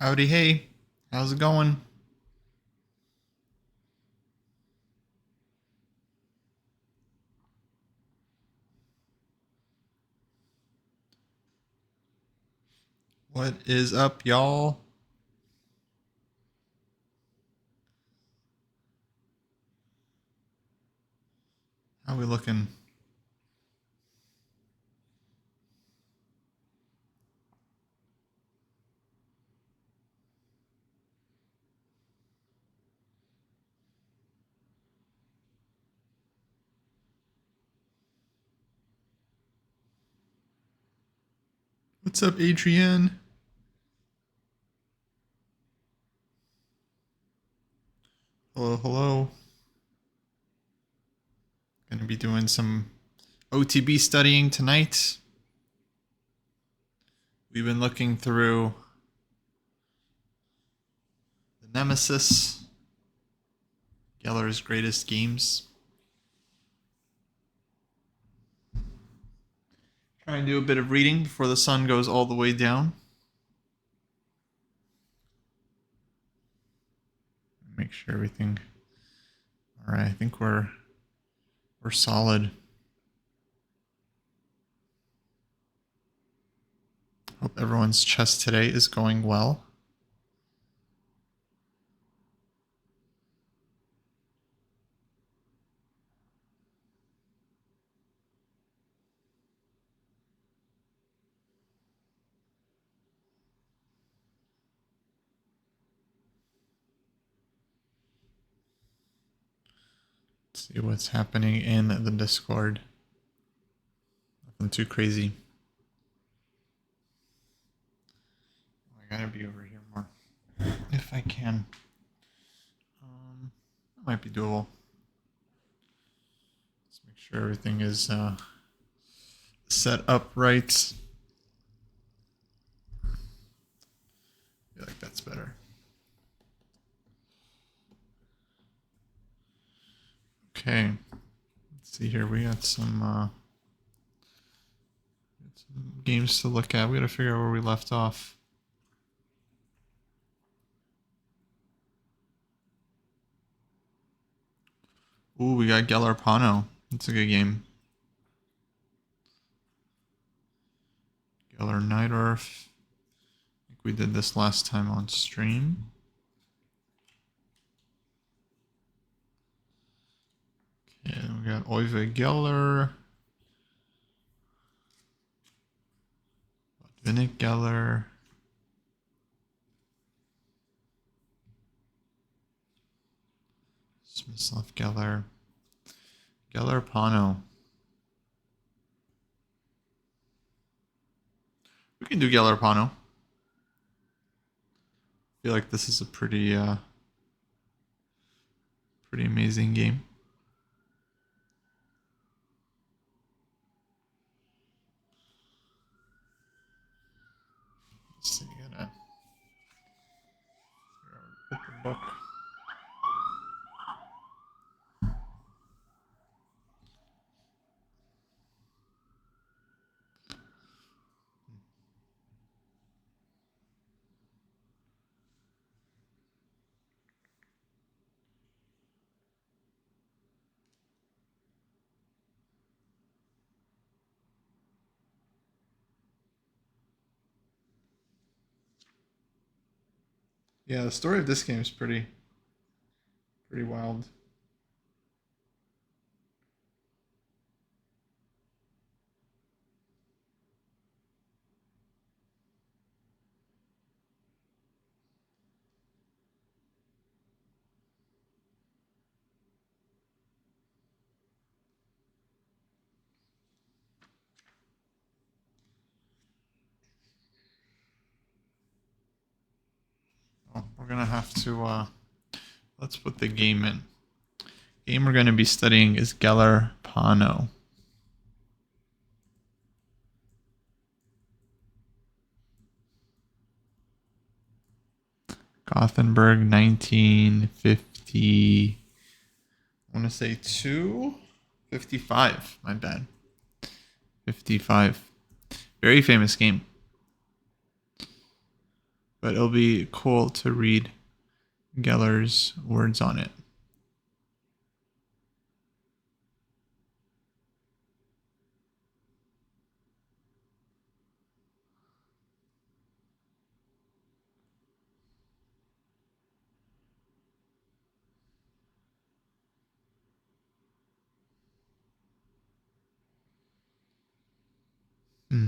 Howdy, hey. How's it going? What is up, y'all? How we looking? What's up, Adrienne? Hello, hello. Gonna be doing some OTB studying tonight. We've been looking through the Nemesis, Geller's greatest games. Try and do a bit of reading before the sun goes all the way down. Make sure everything. All right, I think we're solid. Hope everyone's chess today is going well. See what's happening in the Discord. Nothing too crazy. I gotta be over here more if I can. That might be doable. Let's make sure everything is set up right. I feel like that's better. Okay, let's see here. We got some games to look at. We got to figure out where we left off. Ooh, we got Geller Pano. That's a good game. Geller Neidorf. I think we did this last time on stream. Okay, we got Oive Geller. Vinnick Geller. Smyslov Geller. Geller Pano. We can do Geller Pano. I feel like this is a pretty amazing game. Let's see, gotta put the book. Yeah, the story of this game is pretty wild. Oh, we're gonna have to let's put the game in. Game we're gonna be studying is Geller Pano. Gothenburg 1950. I want to say 55. My bad. 55. Very famous game. but it'll be cool to read Geller's words on it. Hmm.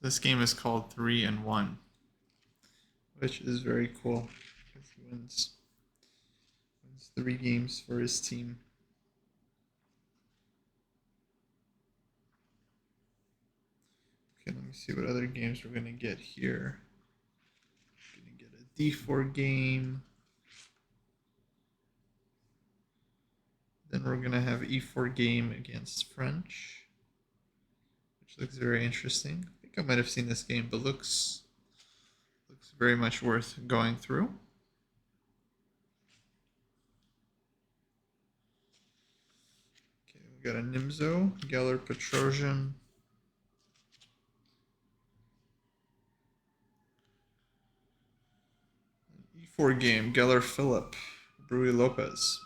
This game is called 3 and 1, which is very cool because he wins 3 games for his team. Okay, let me see what other games we're going to get here. We're going to get a d4 game. Then we're going to have e4 game against French, which looks very interesting. I think I might have seen this game, but looks very much worth going through. Okay, we got a Nimzo, Geller Petrosian. E4 game, Geller Philip, Brui Lopez.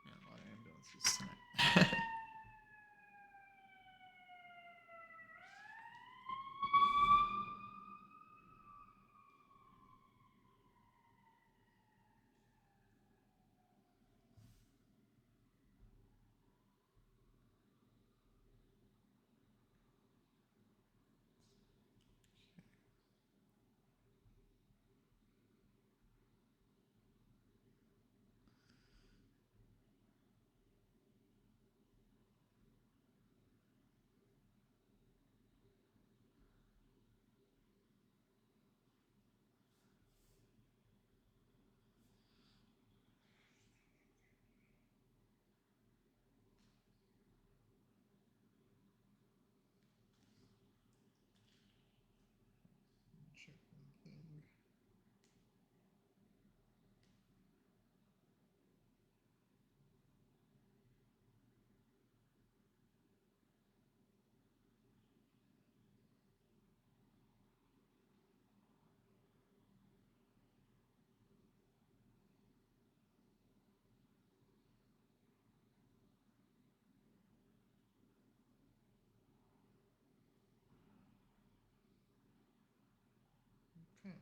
Man, a lot of ambulances tonight. Check one thing. Okay.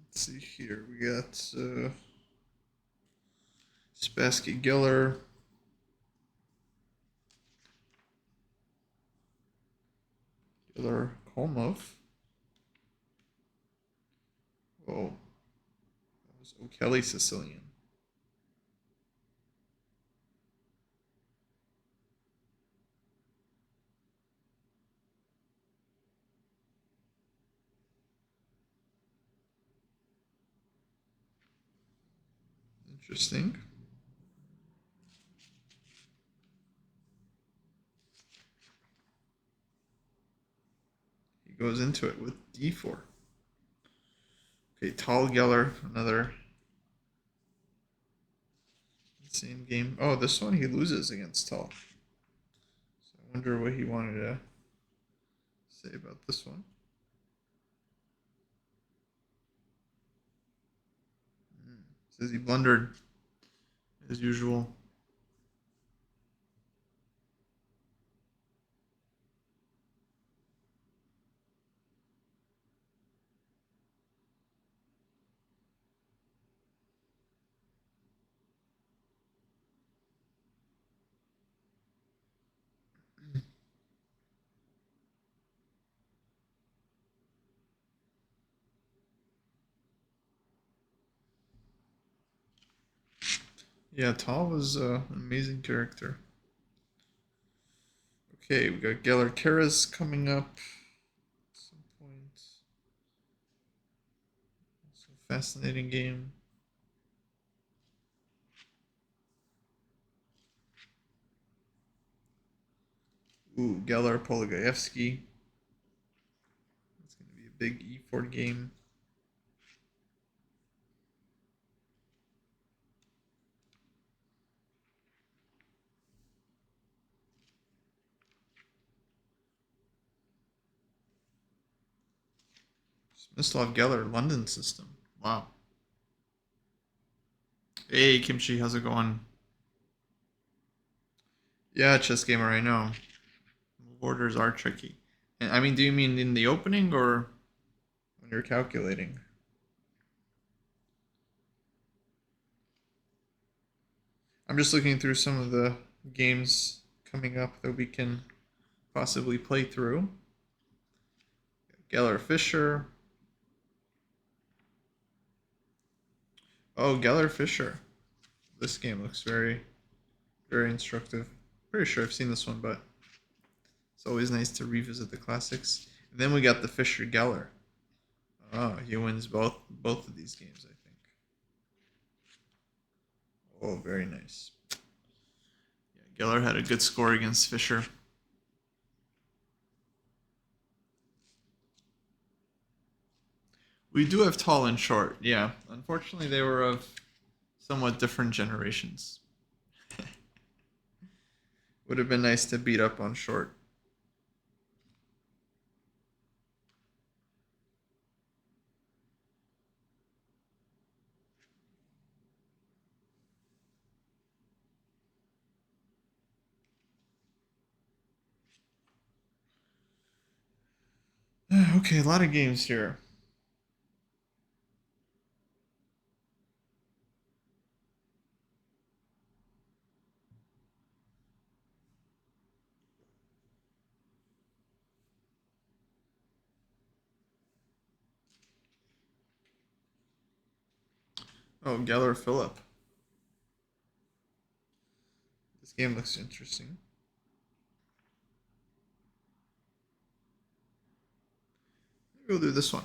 Let's see here. We got Spassky Geller. Geller Kolmov. Oh, that was O'Kelly Sicilian. Interesting. He goes into it with d4. Okay, Tall Geller, another insane game. Oh, this one he loses against Tall. So I wonder what he wanted to say about this one. Says he blundered as usual. Yeah, Tal was an amazing character. Okay, we got Geller Karas coming up at some point. Also a fascinating game. Ooh, Geller Polygaevsky. It's going to be a big E4 game. Mislav Geller, London system. Wow. Hey, Kimchi, how's it going? Yeah, chess gamer, I know. Orders are tricky. And I mean, do you mean in the opening or when you're calculating? I'm just looking through some of the games coming up that we can possibly play through. Geller Fisher. Oh, Geller Fisher. This game looks very, very instructive. Pretty sure I've seen this one, but it's always nice to revisit the classics. And then we got the Fisher Geller. Oh, he wins both of these games, I think. Oh, very nice. Yeah, Geller had a good score against Fisher. We do have tall and short, yeah. Unfortunately, they were of somewhat different generations. Would have been nice to beat up on short. Okay, a lot of games here. Oh, Geller Phillip. This game looks interesting. We'll do this one.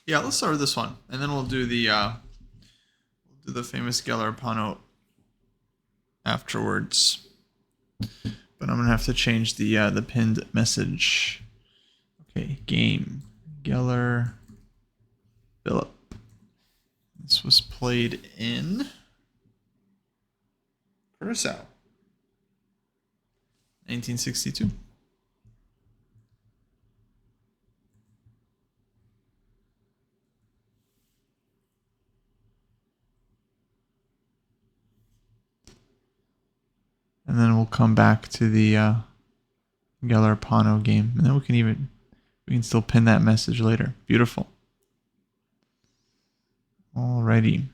Yeah, let's start with this one, and then we'll do the famous Geller Pano afterwards. But I'm gonna have to change the pinned message. Okay, game Geller Phillip. This was played in Curacao, 1962. And then we'll come back to the Geller Pano game, and then we can still pin that message later. Beautiful. Alrighty.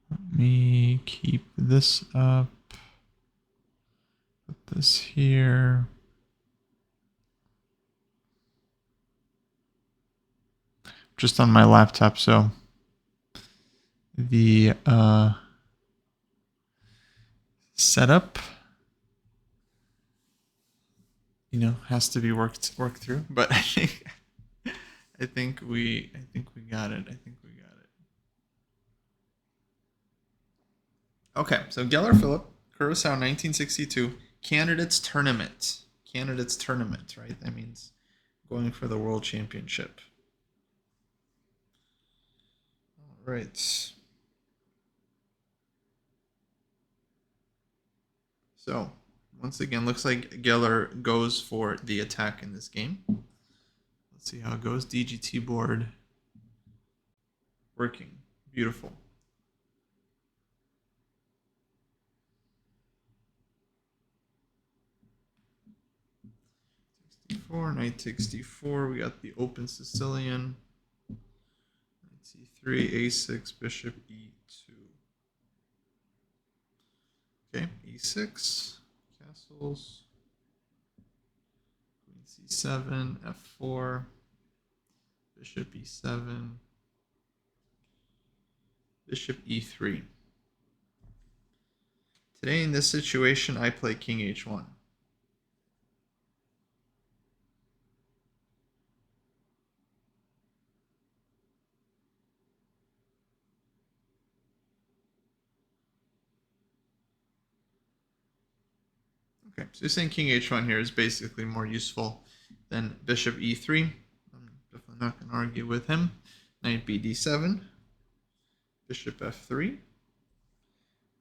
Let me keep this up. Put this here. Just on my laptop, so the setup, has to be worked through. But I think I think we got it. I think we got it. Okay, so Geller Philip, Curacao 1962, Candidates Tournament. Candidates Tournament, right? That means going for the World Championship. All right. So, once again, looks like Geller goes for the attack in this game. Let's see how it goes. DGT board working. Beautiful. 64, knight takes d4. We got the open Sicilian. Knight c3, a6, bishop e2. Okay, e6, castles. Queen c7, f4, bishop e7, bishop e3. Today in this situation, I play king h1. Okay, so saying king h1 here is basically more useful than bishop e3. I'm definitely not going to argue with him. Knight b d7, bishop f3.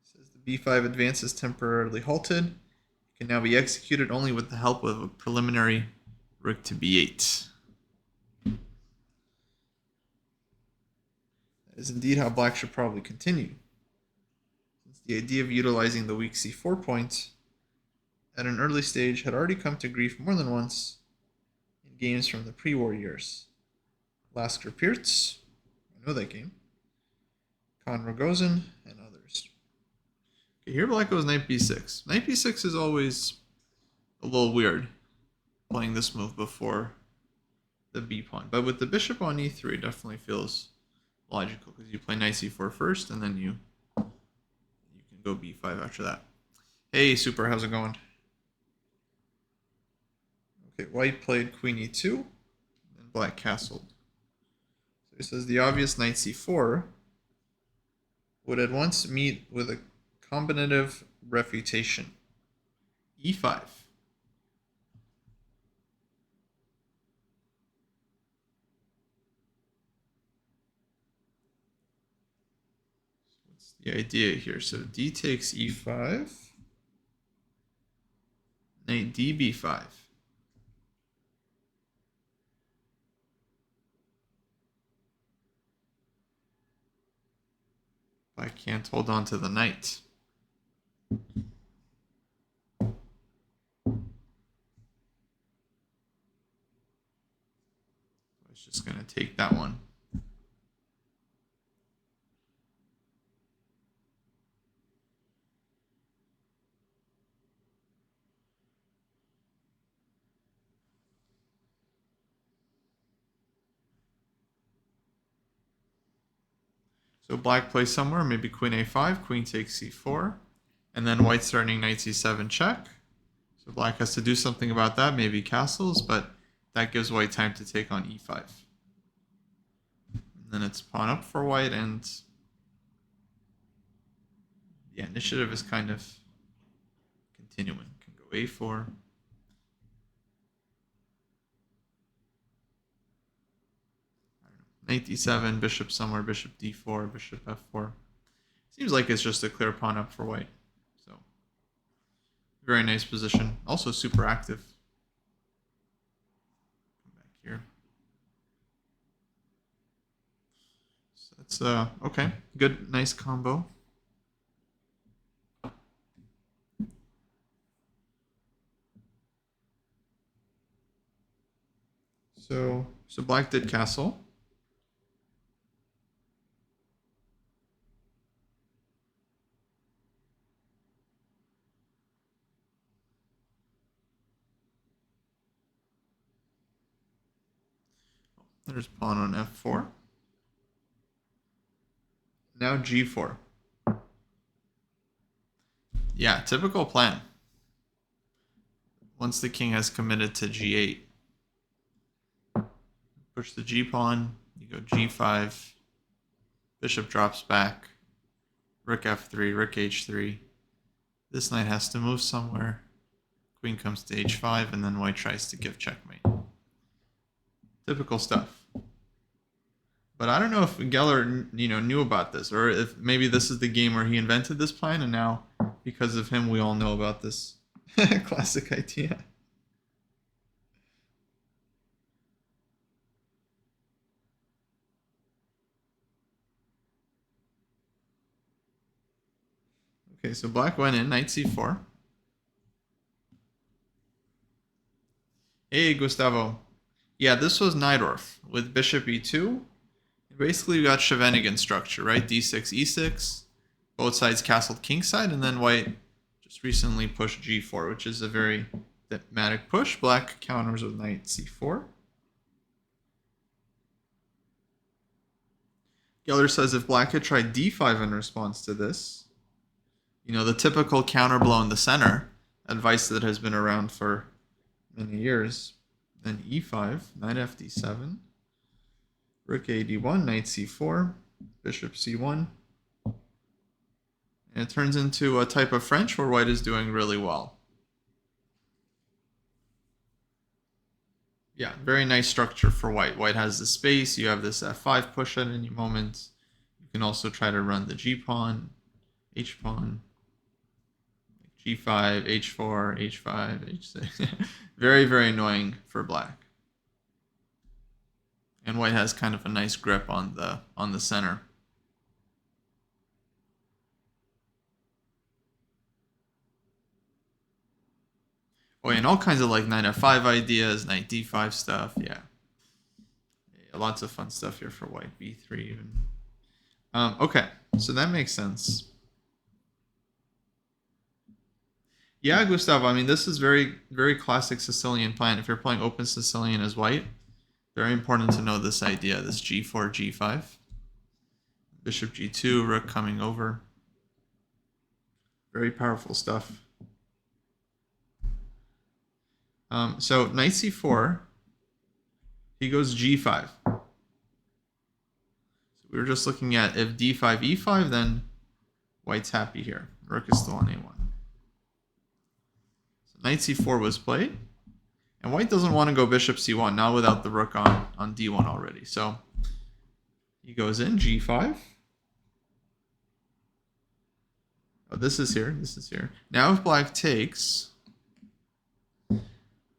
Says the b5 advance is temporarily halted. It can now be executed only with the help of a preliminary rook to b8. That is indeed how black should probably continue, since the idea of utilizing the weak c4 point at an early stage had already come to grief more than once in games from the pre-war years. Lasker Pirtz, I know that game, Con Rogozin, and others. Okay, here black goes knight b6. Knight b6 is always a little weird, playing this move before the b pawn. But with the bishop on e3, it definitely feels logical, because you play knight c4 first, and then you can go b5 after that. Hey, Super, how's it going? Okay, white played queen e2, and black castled. So he says the obvious knight c4 would at once meet with a combinative refutation. e5. What's the idea here? So d takes e5, knight db5. I can't hold on to the knight. I was just going to take that one. So black plays somewhere, maybe queen a5, queen takes c4, and then white starting knight c7 check. So black has to do something about that, maybe castles, but that gives white time to take on e5. And then it's pawn up for white, and the initiative is kind of continuing. Can go a4. Knight d7, bishop somewhere, bishop d4, bishop f4. Seems like it's just a clear pawn up for white. So, very nice position. Also super active. Come back here. So that's, okay. Good, nice combo. So black did castle. There's pawn on f4. Now g4. Yeah, typical plan. Once the king has committed to g8. push the G pawn, you go G5, bishop drops back, rook F3, rook H3. This knight has to move somewhere. Queen comes to H5, and then white tries to give checkmate. Typical stuff. But I don't know if Geller, knew about this, or if maybe this is the game where he invented this plan, and now, because of him, we all know about this classic idea. Okay, so black went in, knight c4. Hey, Gustavo. Yeah, this was Najdorf with bishop e2. Basically, we got Scheveningen structure, right? d6, e6. Both sides castled kingside, and then white just recently pushed g4, which is a very thematic push. Black counters with knight c4. Geller says if black had tried d5 in response to this, the typical counter blow in the center, advice that has been around for many years, then e5, knight fd7, rook a d1, knight c4, bishop c1. And it turns into a type of French where white is doing really well. Yeah, very nice structure for white. White has the space. You have this f5 push at any moment. You can also try to run the g pawn, h pawn, g5, h4, h5, h6. Very, very annoying for black. And white has kind of a nice grip on the center. Oh, and all kinds of like knight f5 ideas, knight d5 stuff. Yeah, lots of fun stuff here for white. b3 even. Okay, so that makes sense. Yeah, Gustavo, I mean, this is very, very classic Sicilian plan. If you're playing open Sicilian as white, very important to know this idea, this g4, g5. Bishop g2, rook coming over. Very powerful stuff. So knight c4, he goes g5. So we were just looking at if d5, e5, then white's happy here. Rook is still on a1. Knight c4 was played, and white doesn't want to go bishop c1, not without the rook on d1 already. So he goes in, g5. Oh, this is here, this is here. Now if black takes,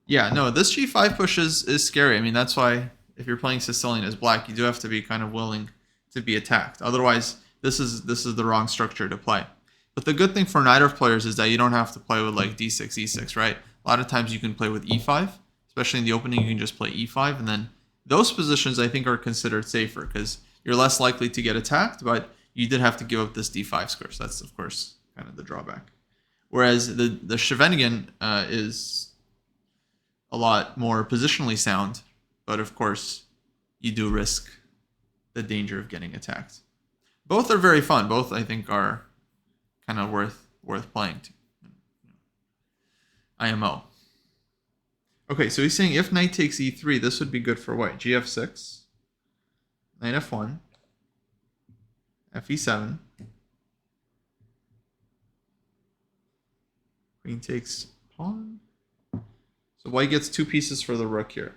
yeah, no, this g5 push is scary. I mean, that's why if you're playing Sicilian as black, you do have to be kind of willing to be attacked. Otherwise, this is the wrong structure to play. But the good thing for Najdorf players is that you don't have to play with like d6, e6, right? A lot of times you can play with e5, especially in the opening, you can just play e5, and then those positions I think are considered safer because you're less likely to get attacked, but you did have to give up this d5 square, so that's of course kind of the drawback. Whereas the Scheveningen is a lot more positionally sound, but of course you do risk the danger of getting attacked. Both are very fun. Both I think are kind of worth playing to. IMO. Okay, so he's saying if knight takes e3, this would be good for white. gf6, knight f1, fe7, queen takes pawn. So white gets 2 pieces for the rook here.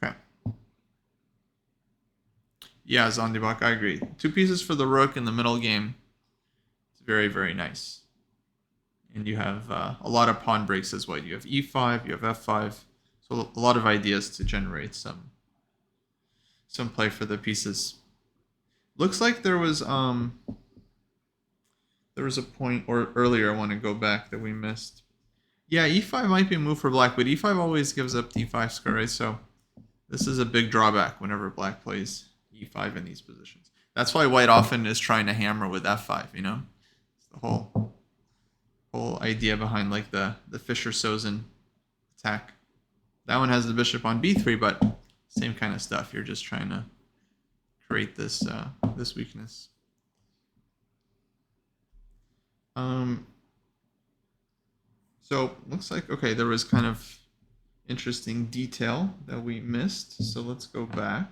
Okay. Yeah, Zondibak, I agree. 2 pieces for the rook in the middle game. It's very, very nice. And you have a lot of pawn breaks as well. You have e5, you have f5. So a lot of ideas to generate some play for the pieces. Looks like there was a point or earlier I want to go back that we missed. Yeah, e5 might be a move for black, but e5 always gives up d5 square, right? So this is a big drawback whenever black plays e5 in these positions. That's why white often is trying to hammer with f5, you know? It's the whole idea behind like the Fischer-Sozin attack. That one has the bishop on b3, but same kind of stuff. You're just trying to create this this weakness. So looks like, okay, there was kind of interesting detail that we missed. So let's go back.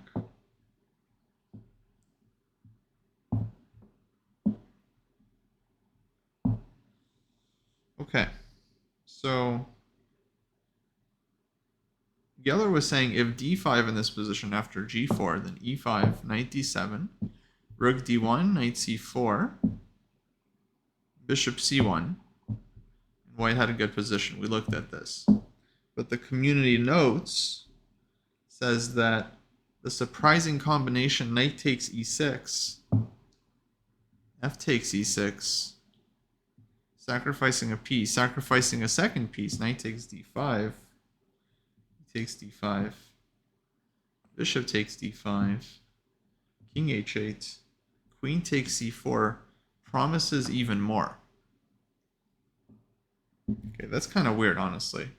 Okay, so Geller was saying if d5 in this position after g4, then e5, knight d7, rook d1, knight c4, bishop c1. White had a good position. We looked at this. But the community notes says that the surprising combination knight takes e6, f takes e6, sacrificing a piece, sacrificing a second piece, knight takes d5, takes d5, bishop takes d5, king h8, queen takes c4, promises even more. Okay, that's kind of weird, honestly.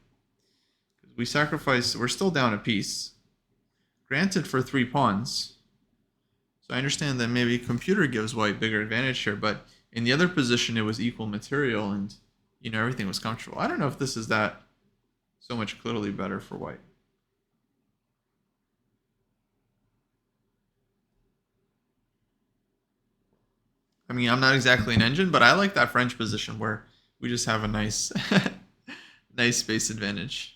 We sacrifice, we're still down a piece. Granted for 3 pawns. So I understand that maybe computer gives white bigger advantage here, but in the other position it was equal material and, you know, everything was comfortable. I don't know if this is that so much clearly better for white. I mean, I'm not exactly an engine, but I like that French position where we just have a nice, nice space advantage.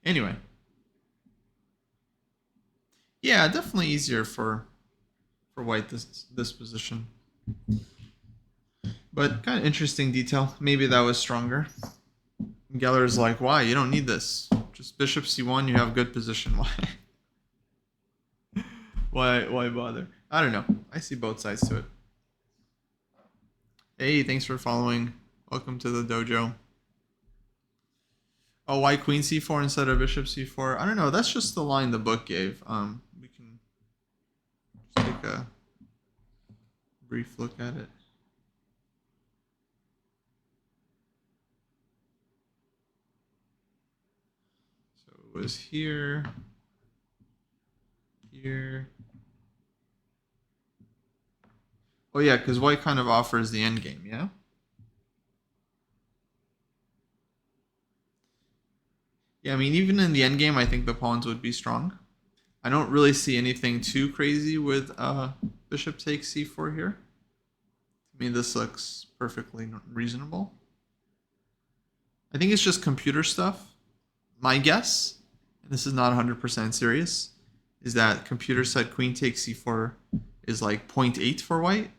Anyway. Yeah, definitely easier for white this position. But kind of interesting detail. Maybe that was stronger. Geller's like, why? You don't need this. Just bishop c1, you have good position. Why? Why bother? I don't know. I see both sides to it. Hey, thanks for following. Welcome to the dojo. Oh, why queen c4 instead of bishop c4? I don't know. That's just the line the book gave. We can just take a brief look at it. So it was here, here. Oh yeah, because white kind of offers the endgame, yeah? Yeah, I mean, even in the endgame, I think the pawns would be strong. I don't really see anything too crazy with bishop takes c4 here. I mean, this looks perfectly reasonable. I think it's just computer stuff. My guess, and this is not 100% serious, is that computer said queen takes c4 is like 0.8 for white,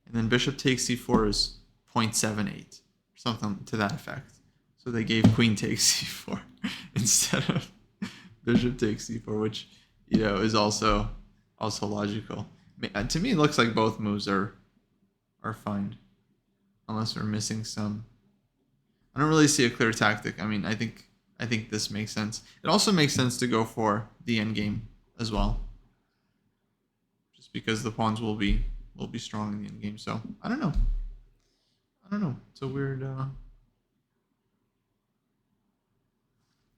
and then bishop takes c4 is 0.78, or something to that effect. So they gave queen takes c4 instead of bishop takes c4, which, you know, is also logical. To me, it looks like both moves are fine, unless we're missing some. I don't really see a clear tactic. I mean, I think this makes sense. It also makes sense to go for the endgame as well, just because the pawns will be strong in the endgame. So I don't know. It's a weird.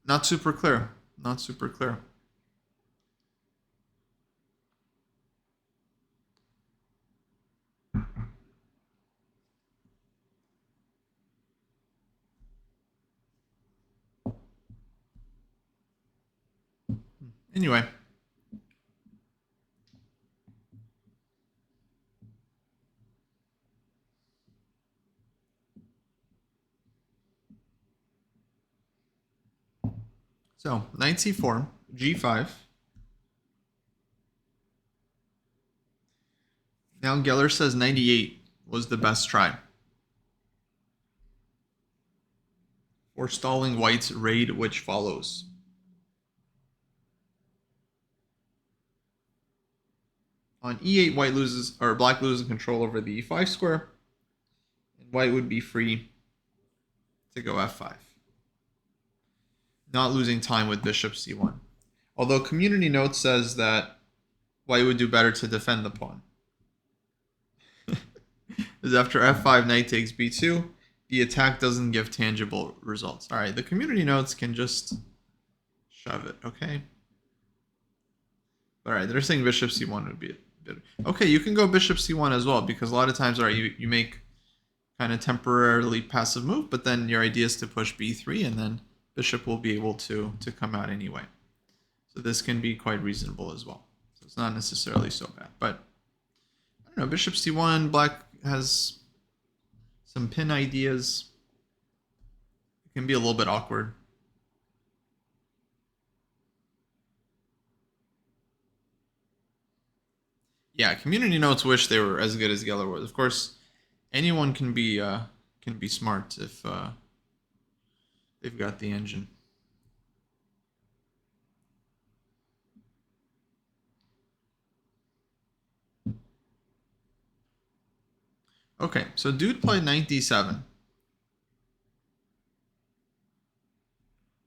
Not super clear. Not super clear. Anyway. So, knight c4, g5. Now Geller says 98 was the best try. Forestalling white's raid which follows. On e8, white loses, or black loses control over the e5 square, and white would be free to go f5. Not losing time with bishop c1. Although community note says that white would do better to defend the pawn. Is after f5, knight takes b2, the attack doesn't give tangible results. All right, the community notes can just shove it, okay? All right, they're saying bishop c1 would be a bit... Okay, you can go bishop c1 as well, because a lot of times, all right, you make kind of temporarily passive move, but then your idea is to push b3, and then bishop will be able to come out anyway. So this can be quite reasonable as well. So it's not necessarily so bad, but I don't know, bishop c1, black has some pin ideas. It can be a little bit awkward. Yeah, community notes wish they were as good as Geller was. Of course, anyone can be smart if they've got the engine. Okay, so dude played knight d7.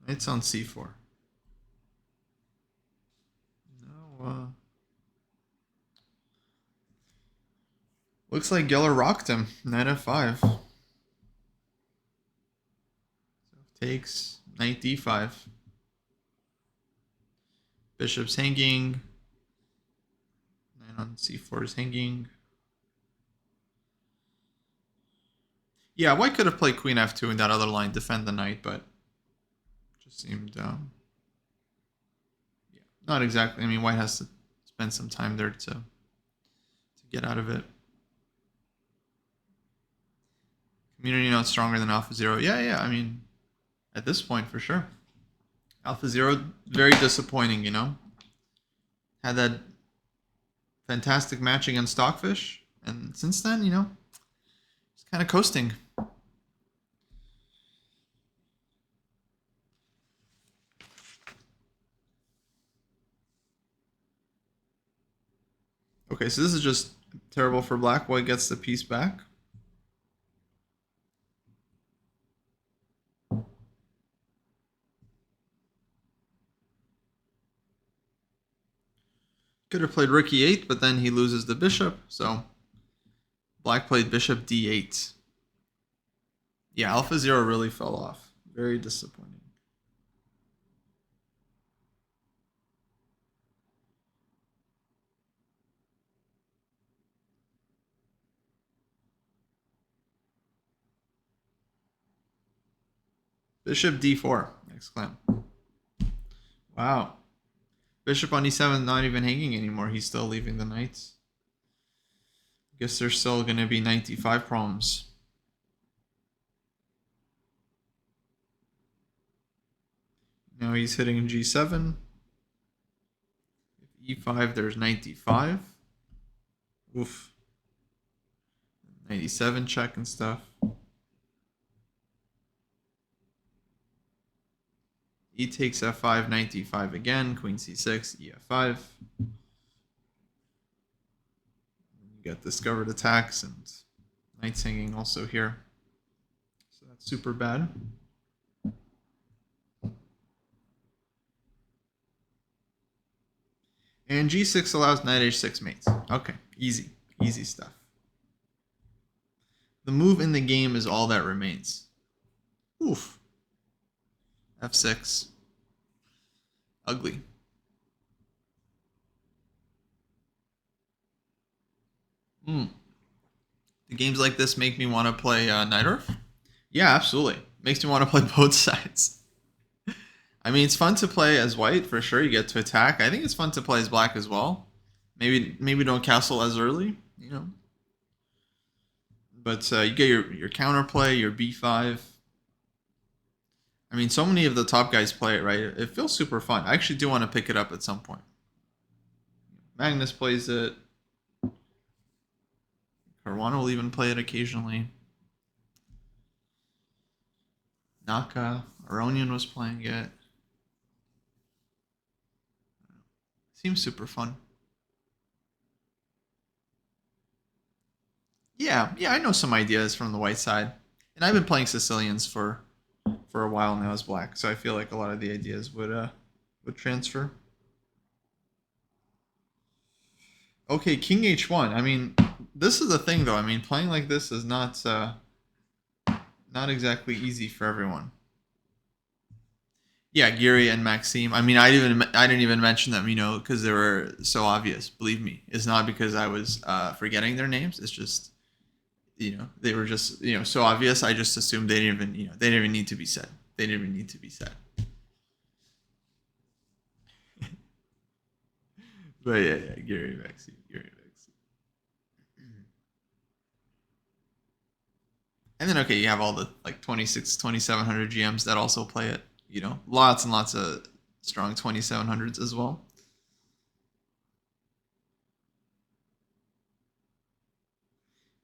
Knight's on c4. No, looks like Geller rocked him. Knight f5. So takes knight d5. Bishop's hanging. Knight on c4 is hanging. Yeah, white could have played queen f2 in that other line, defend the knight, but just seemed, yeah, not exactly. I mean, white has to spend some time there to get out of it. Community note stronger than AlphaZero. Yeah, I mean, at this point, for sure. AlphaZero, very disappointing, you know? Had that fantastic match against Stockfish, and since then, you know, it's kind of coasting. Okay, so this is just terrible for black. White gets the piece back. Could have played rook e8, but then he loses the bishop, so black played bishop d8. Yeah, AlphaZero really fell off. Very disappointing. Bishop d4, exclaim. Wow. Bishop on e7 not even hanging anymore. He's still leaving the knights. Guess there's still going to be knight d5 problems. Now he's hitting g7. e5, there's knight d5. Oof. Knight e7 check and stuff. E takes f5, knight d5 again, queen c6, ef5. You get discovered attacks and knights hanging also here. So that's super bad. And g6 allows knight h6 mates. Okay, easy stuff. The move in the game is all that remains. Oof. f6. Ugly. The games like this make me want to play Nightorf. Yeah, absolutely. Makes me want to play both sides. I mean, it's fun to play as white, for sure. You get to attack. I think it's fun to play as black as well. Maybe don't castle as early, you know. But you get your counterplay, your b5. I mean, so many of the top guys play it, right? It feels super fun. I actually do want to pick it up at some point. Magnus plays it. Caruana will even play it occasionally. Naka, Aronian was playing it. Seems super fun. Yeah, I know some ideas from the white side. And I've been playing Sicilians for for a while now as black, so I feel like a lot of the ideas would transfer. Okay, king h1. I mean, this is the thing though. I mean, playing like this is not exactly easy for everyone. Yeah, Giri and Maxime. I mean, I didn't even mention them, you know, because they were so obvious. Believe me, it's not because I was forgetting their names. It's just, you know, they were just, you know, so obvious. I just assumed they didn't even, you know, they didn't even need to be said. They didn't even need to be said. But yeah, Giri, Maxime, Giri, Maxime. And then okay, you have all the like 2700 GMs that also play it. You know, lots and lots of strong 2700s as well.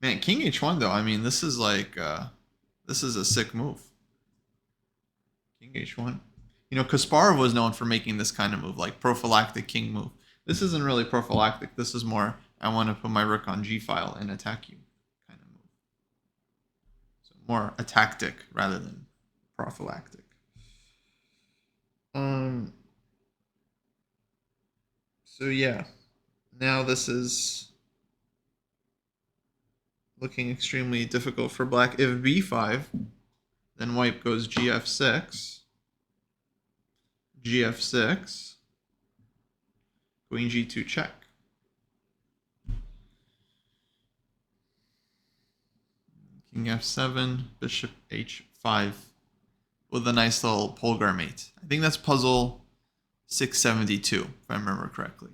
Man, King H1 though. I mean, this is like this is a sick move. King H1. You know, Kasparov was known for making this kind of move, like prophylactic king move. This isn't really prophylactic. This is more, I want to put my rook on G file and attack you kind of move. So more a tactic rather than prophylactic. So yeah, now this is looking extremely difficult for black. If b5, then white goes gf6, gf6, queen g2 check. King f7, bishop h5 with a nice little Polgar mate. I think that's puzzle 672, if I remember correctly.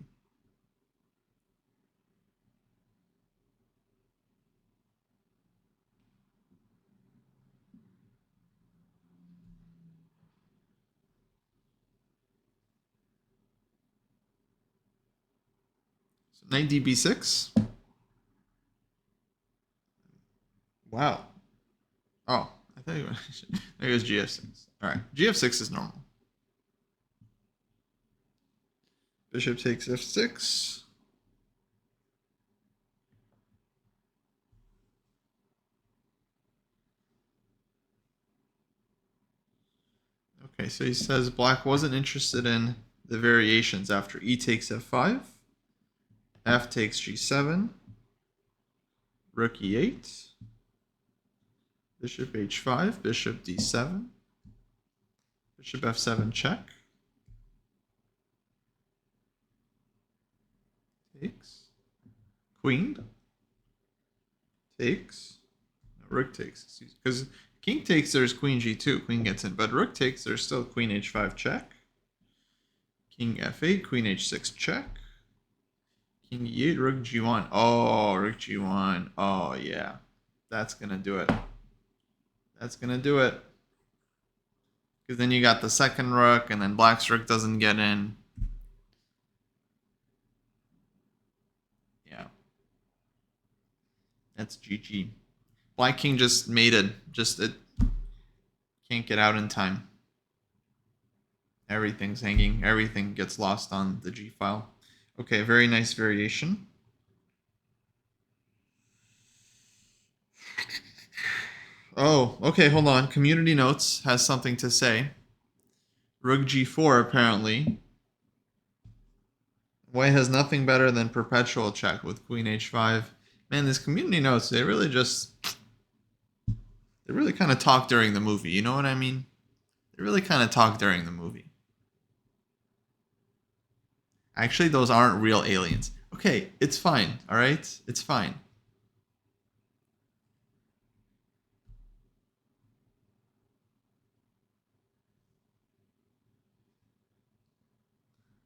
So knight db6. Wow. Oh, I thought there goes gf6. All right, gf6 is normal. Bishop takes f6. Okay, so he says black wasn't interested in the variations after e takes f5, f takes g7, rook e8, bishop h5, bishop d7, bishop f7 check, takes, queen, takes, no, rook takes, because king takes, there's queen g2, queen gets in, but rook takes, there's still queen h5 check, king f8, queen h6 check, king e8, rook g1. Oh, rook g1. Oh, yeah. That's going to do it. That's going to do it. Because then you got the second rook, and then black's rook doesn't get in. Yeah. That's GG. Black king just mated. Just it can't get out in time. Everything's hanging. Everything gets lost on the G file. Okay, very nice variation. Oh, okay, hold on. Community Notes has something to say. Rook g4, apparently. White has nothing better than perpetual check with queen h5. Man, these community notes, they really kind of talk during the movie. You know what I mean? They really kind of talk during the movie. Actually, those aren't real aliens. Okay, it's fine, all right? It's fine.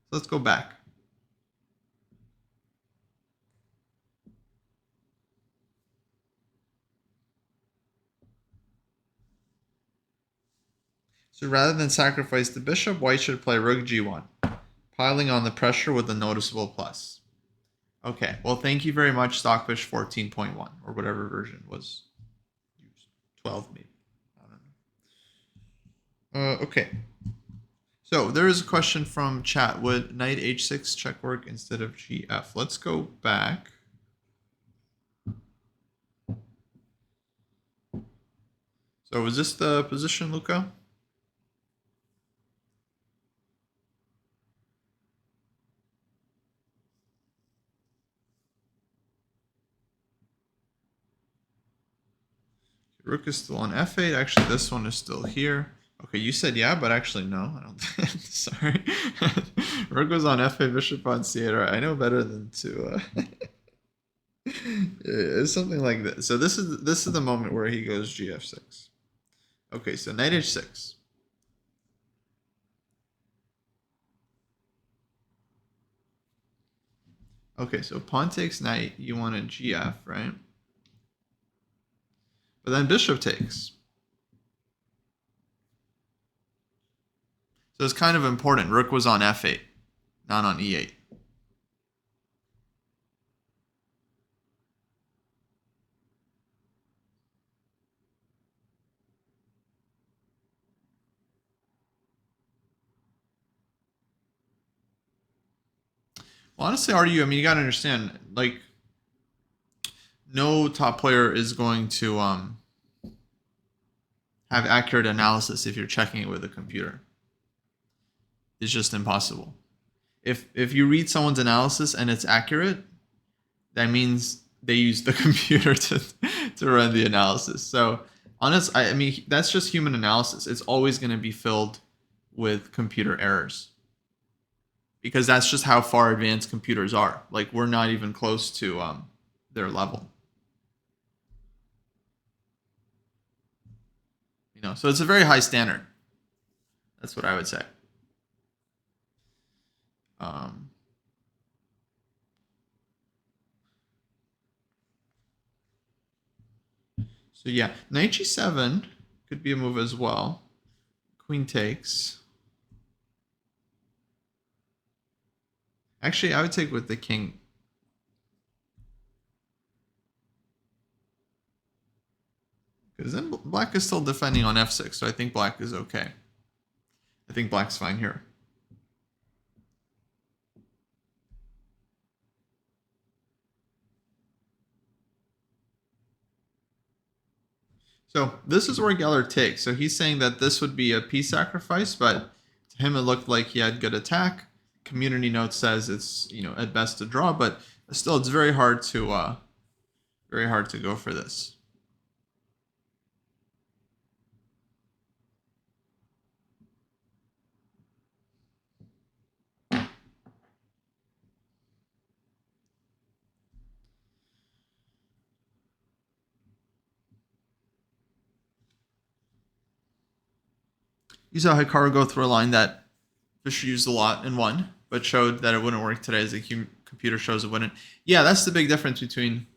So let's go back. So rather than sacrifice the bishop, white should play rook g1, piling on the pressure with a noticeable plus. Okay, well, thank you very much, Stockfish 14.1, or whatever version was used. 12, maybe. I don't know. Okay. So there is a question from chat. Would knight h6 check work instead of gf? Let's go back. So was this the position, Luca? Rook is still on f8. Actually, this one is still here. Okay, you said yeah, but actually no. I don't. Sorry. Rook was on f8, bishop on c8. Right, I know better than to. It's something like this. So this is the moment where he goes gf6. Okay, so knight h6. Okay, so pawn takes knight. You want a gf, right? But then bishop takes. So it's kind of important. Rook was on f8, not on e8. Well, honestly, RU, I mean, you got to understand, like, no top player is going to have accurate analysis if you're checking it with a computer. It's just impossible. If you read someone's analysis and it's accurate, that means they use the computer to run the analysis. So I mean, that's just human analysis. It's always going to be filled with computer errors because that's just how far advanced computers are. Like, we're not even close to their level. You know, so it's a very high standard. That's what I would say. So yeah, knight g7 could be a move as well. Queen takes. Actually, I would take with the king. Because then black is still defending on f6, so I think black is okay. I think black's fine here. So this is where Geller takes. So he's saying that this would be a piece sacrifice, but to him it looked like he had good attack. Community note says it's, you know, at best a draw, but still it's very hard to go for this. You saw Hikaru go through a line that Fischer used a lot and won, but showed that it wouldn't work today as the computer shows it wouldn't. Yeah, that's the big difference between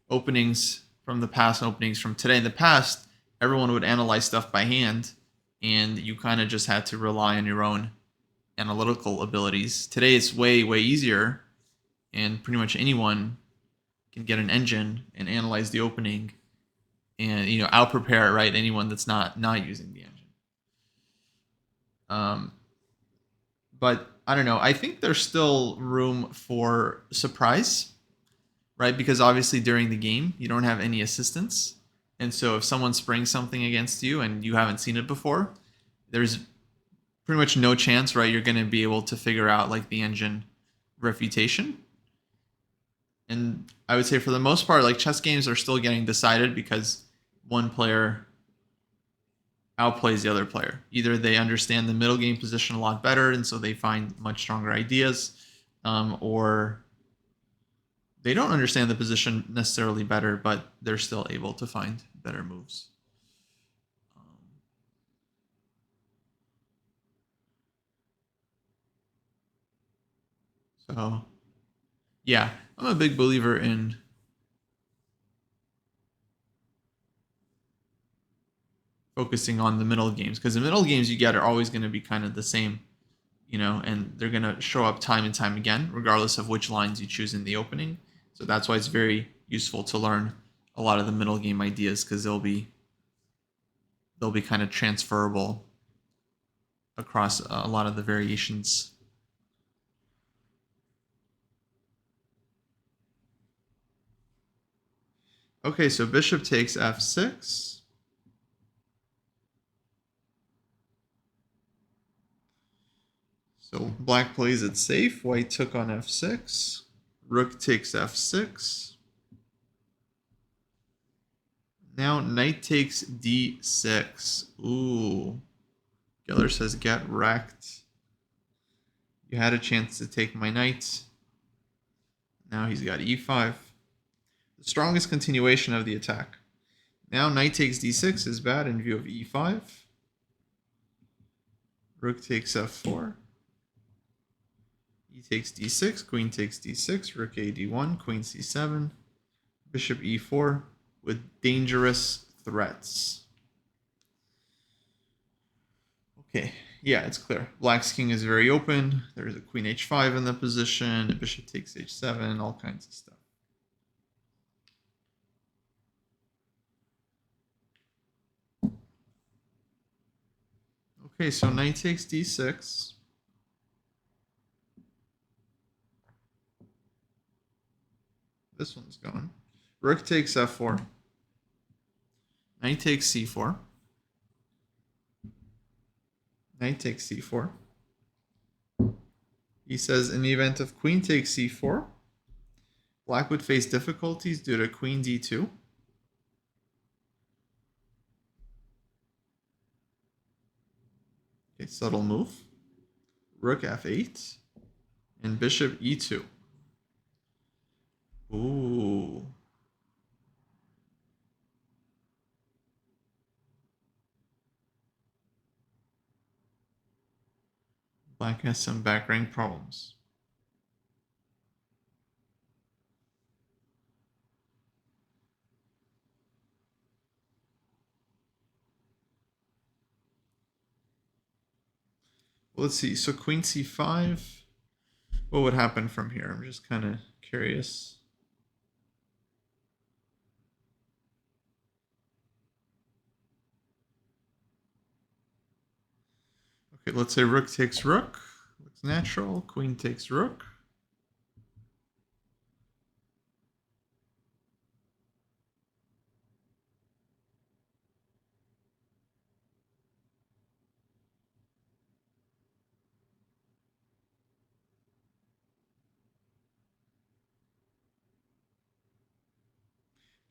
openings from the past and openings from today. In the past, everyone would analyze stuff by hand, and you kind of just had to rely on your own analytical abilities. Today, it's way, way easier, and pretty much anyone can get an engine and analyze the opening and, you know, out-prepare, right, anyone that's not using the engine. But I don't know. I think there's still room for surprise, right? Because obviously during the game, you don't have any assistance. And so if someone springs something against you and you haven't seen it before, there's pretty much no chance, right? You're going to be able to figure out like the engine refutation. And I would say for the most part, like, chess games are still getting decided because one player outplays the other player. Either they understand the middle game position a lot better, and so they find much stronger ideas, or they don't understand the position necessarily better, but they're still able to find better moves. So, yeah, I'm a big believer in focusing on the middle games, because the middle games you get are always going to be kind of the same, you know, and they're going to show up time and time again, regardless of which lines you choose in the opening. So that's why it's very useful to learn a lot of the middle game ideas, because they'll be kind of transferable across a lot of the variations. Okay, so bishop takes f6. So black plays it safe. White took on f6. Rook takes f6. Now knight takes d6. Ooh. Geller says get wrecked. You had a chance to take my knight. Now he's got e5. The strongest continuation of the attack. Now knight takes d6 is bad in view of e5. Rook takes f4. E takes d6, queen takes d6, rook a d1, queen c7, bishop e4 with dangerous threats. Okay, yeah, it's clear. Black's king is very open. There's a queen h5 in the position, a bishop takes h7, all kinds of stuff. Okay, so knight takes d6. This one's going. Rook takes f4. Knight takes c4. Knight takes c4. He says in the event of queen takes c4, Black would face difficulties due to queen d2. Okay, subtle move. Rook f8 and bishop e2. Ooh. Black has some back rank problems. Well, let's see. So queen c5. What would happen from here? I'm just kind of curious. Okay, let's say rook takes rook. Looks natural. Queen takes rook.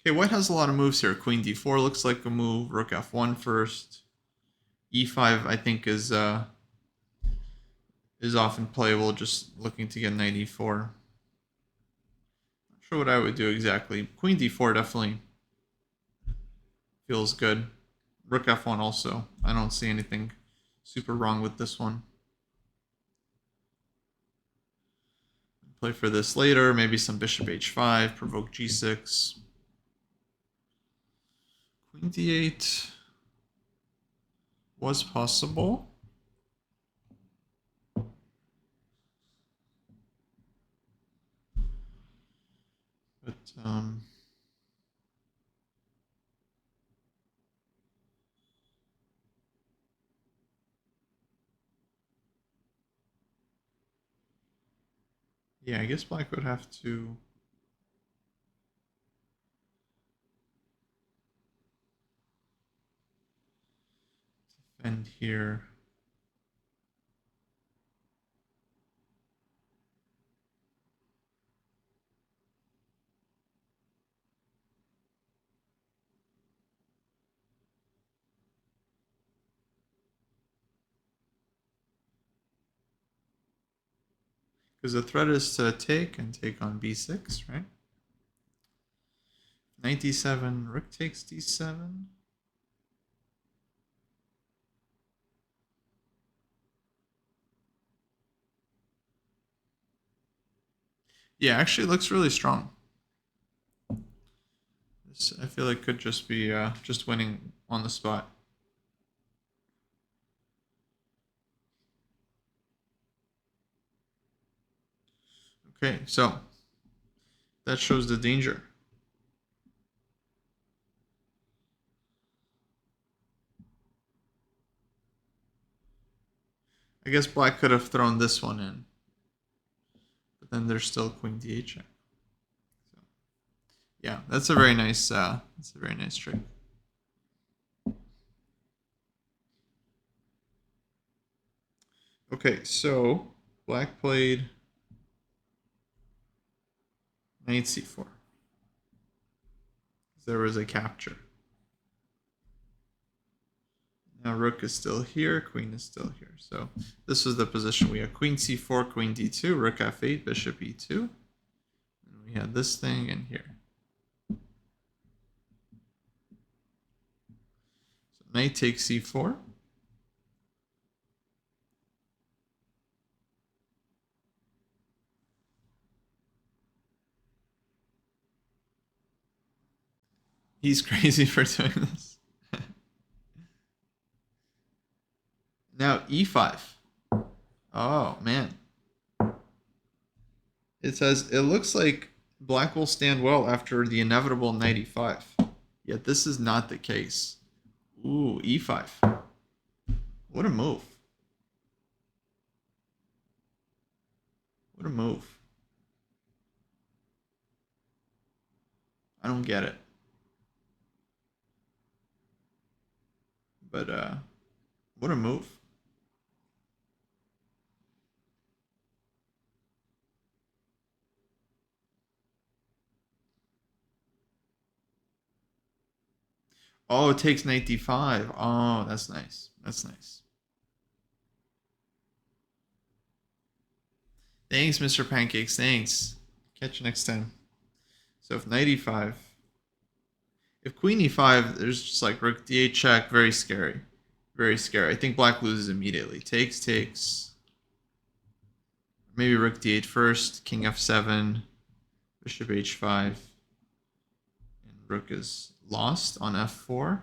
Okay, white has a lot of moves here. Queen d4 looks like a move. Rook f1 first. e5 I think is often playable, just looking to get knight e4. Not sure what I would do exactly. Queen d4 definitely feels good. Rook f1 also. I don't see anything super wrong with this one. Play for this later. Maybe some bishop h5, provoke g6. Queen d8 was possible. But yeah, I guess black would have to defend here. Because the threat is to take and take on b6, right? Knight d7, rook takes d7. Yeah, actually looks really strong. This, I feel like could just be just winning on the spot. Okay, so that shows the danger. I guess black could have thrown this one in, but then there's still queen d8 check. So, yeah, that's a very nice trick. Okay, so black played knight c4. There was a capture. Now rook is still here, queen is still here. So this was the position. We had queen c4, queen d2, rook f8, bishop e2. And we had this thing in here. So knight takes c4. He's crazy for doing this. Now e5. Oh, man. It says, it looks like black will stand well after the inevitable knight e5. Yet this is not the case. Ooh, e5. What a move. What a move. I don't get it. But, what a move. Oh, it takes knight d5. Oh, that's nice. That's nice. Thanks, Mr. Pancakes. Thanks. Catch you next time. So if knight e5, if queen e5, there's just like rook d8 check. Very scary. Very scary. I think black loses immediately. Takes, takes. Maybe rook d8 first. King f7. Bishop h5. And rook is lost on f4.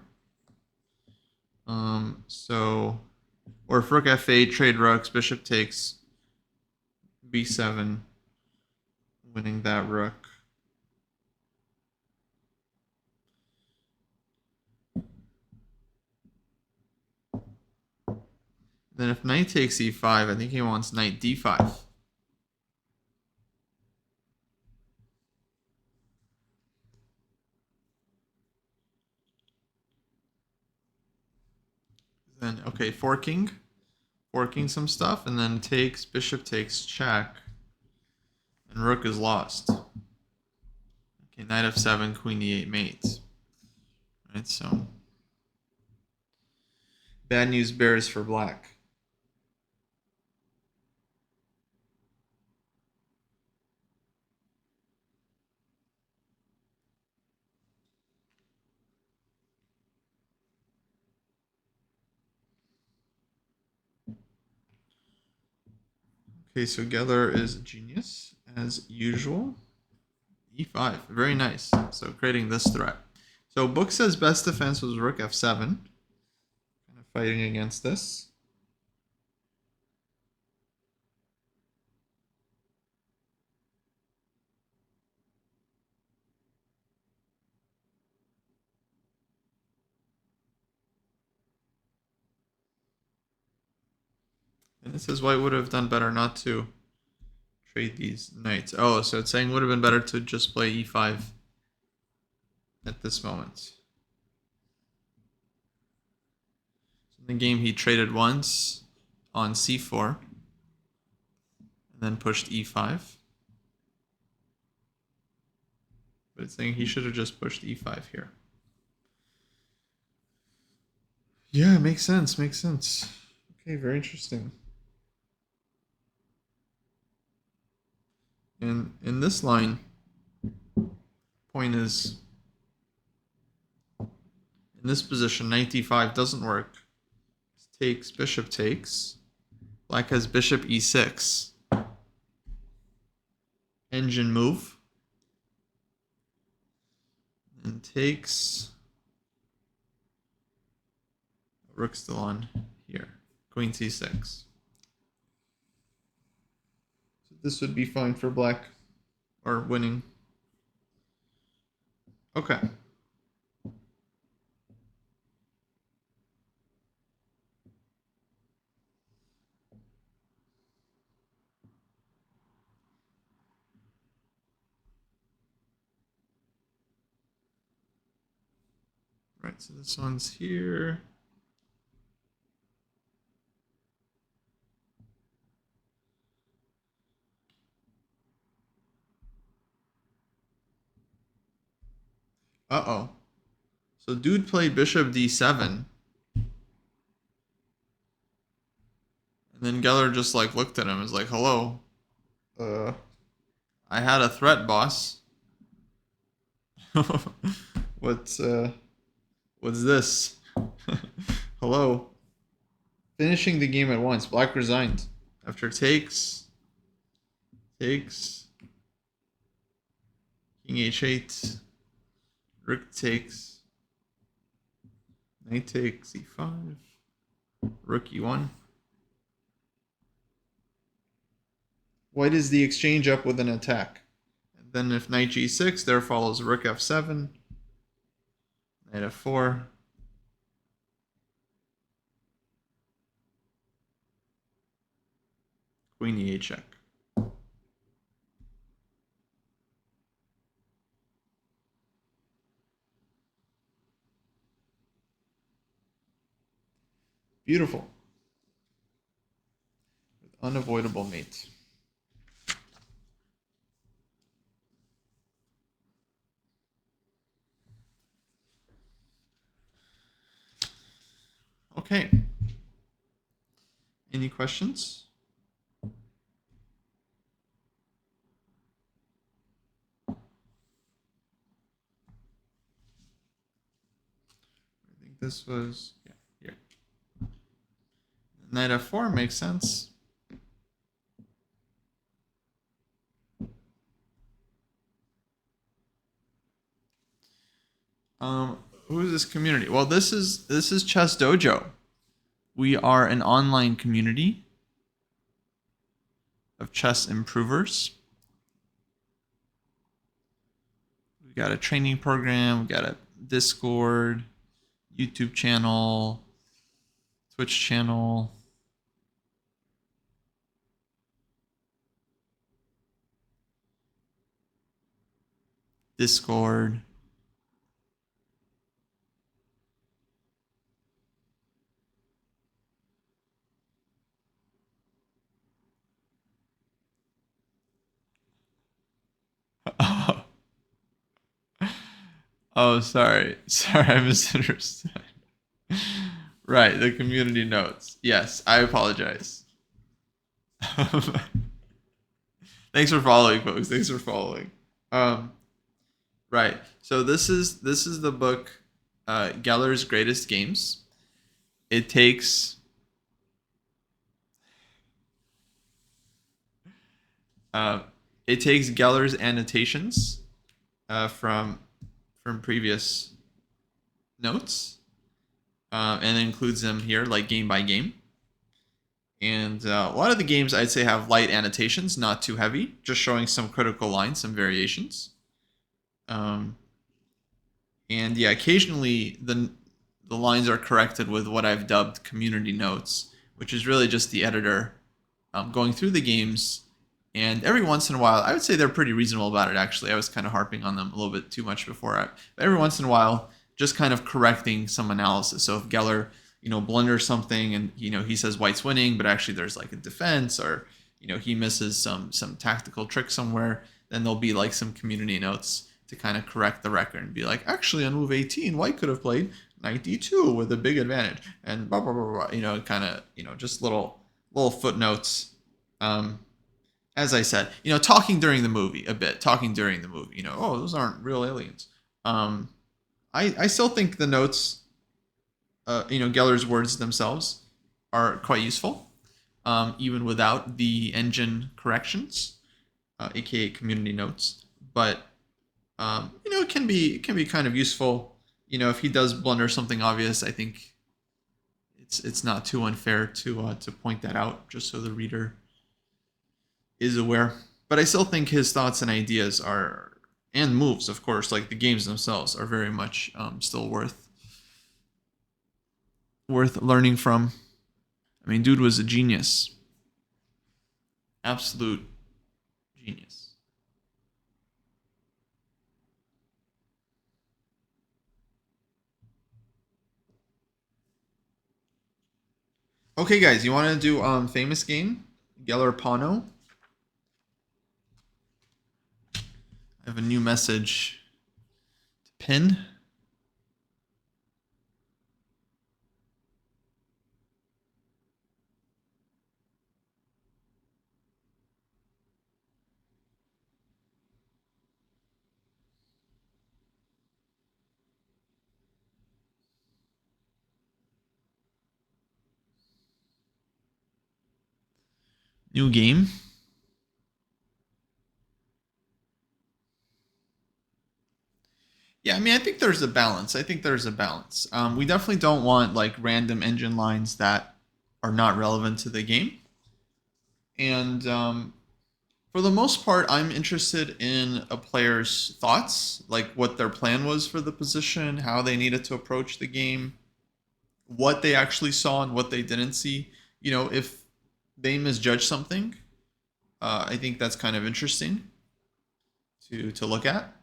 Or if rook f8, trade rooks, bishop takes b7, winning that rook. Then if knight takes e5, I think he wants knight d5. Then, okay, forking some stuff, and then takes, bishop takes, check, and rook is lost. Okay, knight f7, queen e8 mate. Right, so bad news bears for black. Okay, so Geller is a genius, as usual. e5, very nice. So creating this threat. So book says best defense was rook f7. Kind of fighting against this. And it says white would have done better not to trade these knights. Oh, so it's saying would have been better to just play e5 at this moment. In the game, he traded once on c4 and then pushed e5. But it's saying he should have just pushed e5 here. Yeah, makes sense. Makes sense. Okay, very interesting. And in this line, point is in this position, knight d5 doesn't work. Takes, bishop takes. Black has bishop e6. Engine move. And takes. Rook still on here. Queen c6. So this would be fine for black, or winning. Okay. Right, so this one's here. Uh-oh. So dude played bishop d7. And then Geller just like looked at him and was like, hello. I had a threat, boss. What's this? Hello. Finishing the game at once. Black resigned. After takes. King h8. Rook takes. Knight takes e5. Rook e1. White is the exchange up with an attack. And then if knight g6, there follows rook f7. Knight f4. Queen e8 check. Beautiful. With unavoidable mate. Okay. Any questions? I think this was, yeah, here. Knight f4 makes sense. Who is this community? Well, this is Chess Dojo. We are an online community of chess improvers. We've got a training program, we've got a Discord, YouTube channel, Twitch channel. Discord. Oh, sorry. Sorry, I misunderstood. Right, the community notes. Yes, I apologize. Thanks for following, folks. Thanks for following. Right. So this is the book, Geller's Greatest Games. It takes Geller's annotations from previous notes, and includes them here, like game by game. And a lot of the games I'd say have light annotations, not too heavy, just showing some critical lines, some variations. And yeah, occasionally the lines are corrected with what I've dubbed community notes, which is really just the editor going through the games. And every once in a while, I would say they're pretty reasonable about it, actually. I was kind of harping on them a little bit too much before. But every once in a while, just kind of correcting some analysis. So if Geller, blunders something and, he says white's winning, but actually there's like a defense, or, he misses some tactical trick somewhere, then there'll be like some community notes to kind of correct the record and be like, actually on move 18, white could have played knight d2 with a big advantage, and blah, blah, blah, blah, kind of, just little footnotes. As I said, talking during the movie a bit, oh, those aren't real aliens. I still think the notes, Geller's words themselves are quite useful, even without the engine corrections, aka community notes. But it can be kind of useful. If he does blunder something obvious, I think it's not too unfair to point that out, just so the reader is aware. But I still think his thoughts and ideas and moves, of course, like the games themselves, are very much still worth learning from. I mean, dude was a genius. Absolute genius. Okay, guys, you want to do famous game? Geller Pano? I have a new message to pin. New game. Yeah, I mean, I think there's a balance. I think there's a balance. We definitely don't want like random engine lines that are not relevant to the game. And for the most part, I'm interested in a player's thoughts, like what their plan was for the position, how they needed to approach the game, what they actually saw and what they didn't see. You know, if they misjudge something, I think that's kind of interesting to look at.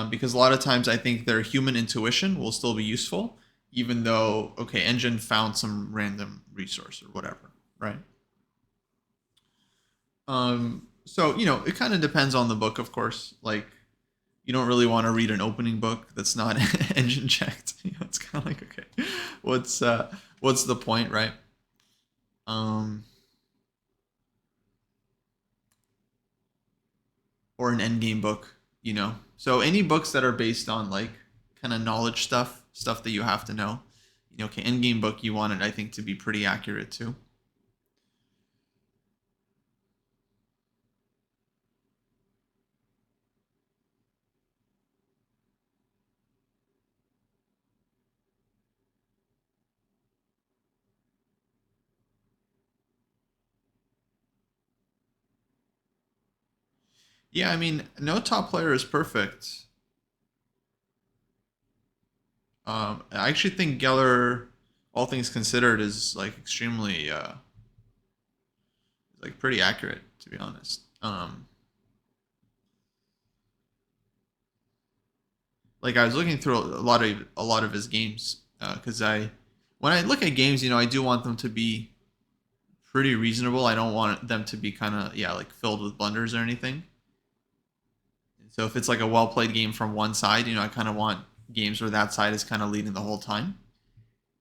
Because a lot of times I think their human intuition will still be useful, even though, okay, engine found some random resource or whatever, right? So, you know, it kind of depends on the book, of course. Like, you don't really want to read an opening book that's not engine checked. You know, it's kind of like, okay, what's the point, right? Um, or an endgame book, you know. So any books that are based on like kind of knowledge stuff that you have to know. You know, okay, endgame book you want it, I think, to be pretty accurate too. Yeah, I mean, no top player is perfect. I actually think Geller, all things considered, is like extremely like pretty accurate to be honest. Like I was looking through a lot of his games because I when I look at games, you know, I do want them to be pretty reasonable. I don't want them to be kind of yeah like filled with blunders or anything. So if it's like a well played game from one side, you know, I kind of want games where that side is kind of leading the whole time.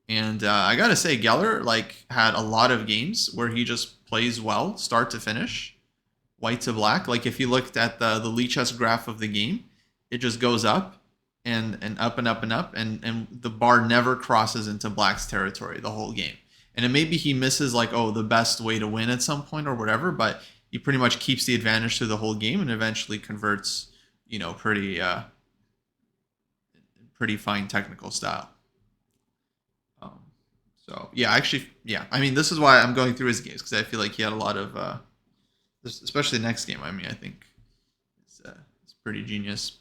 And I gotta say, Geller like had a lot of games where he just plays well, start to finish, white to black. Like if you looked at the Lichess graph of the game, it just goes up and up and up and up, and the bar never crosses into black's territory the whole game. And then maybe he misses like the best way to win at some point or whatever, but he pretty much keeps the advantage through the whole game and eventually converts, you know, pretty fine technical style. Um, so yeah, actually, yeah. I mean, this is why I'm going through his games because I feel like he had a lot of, especially the next game. I mean, I think it's pretty genius.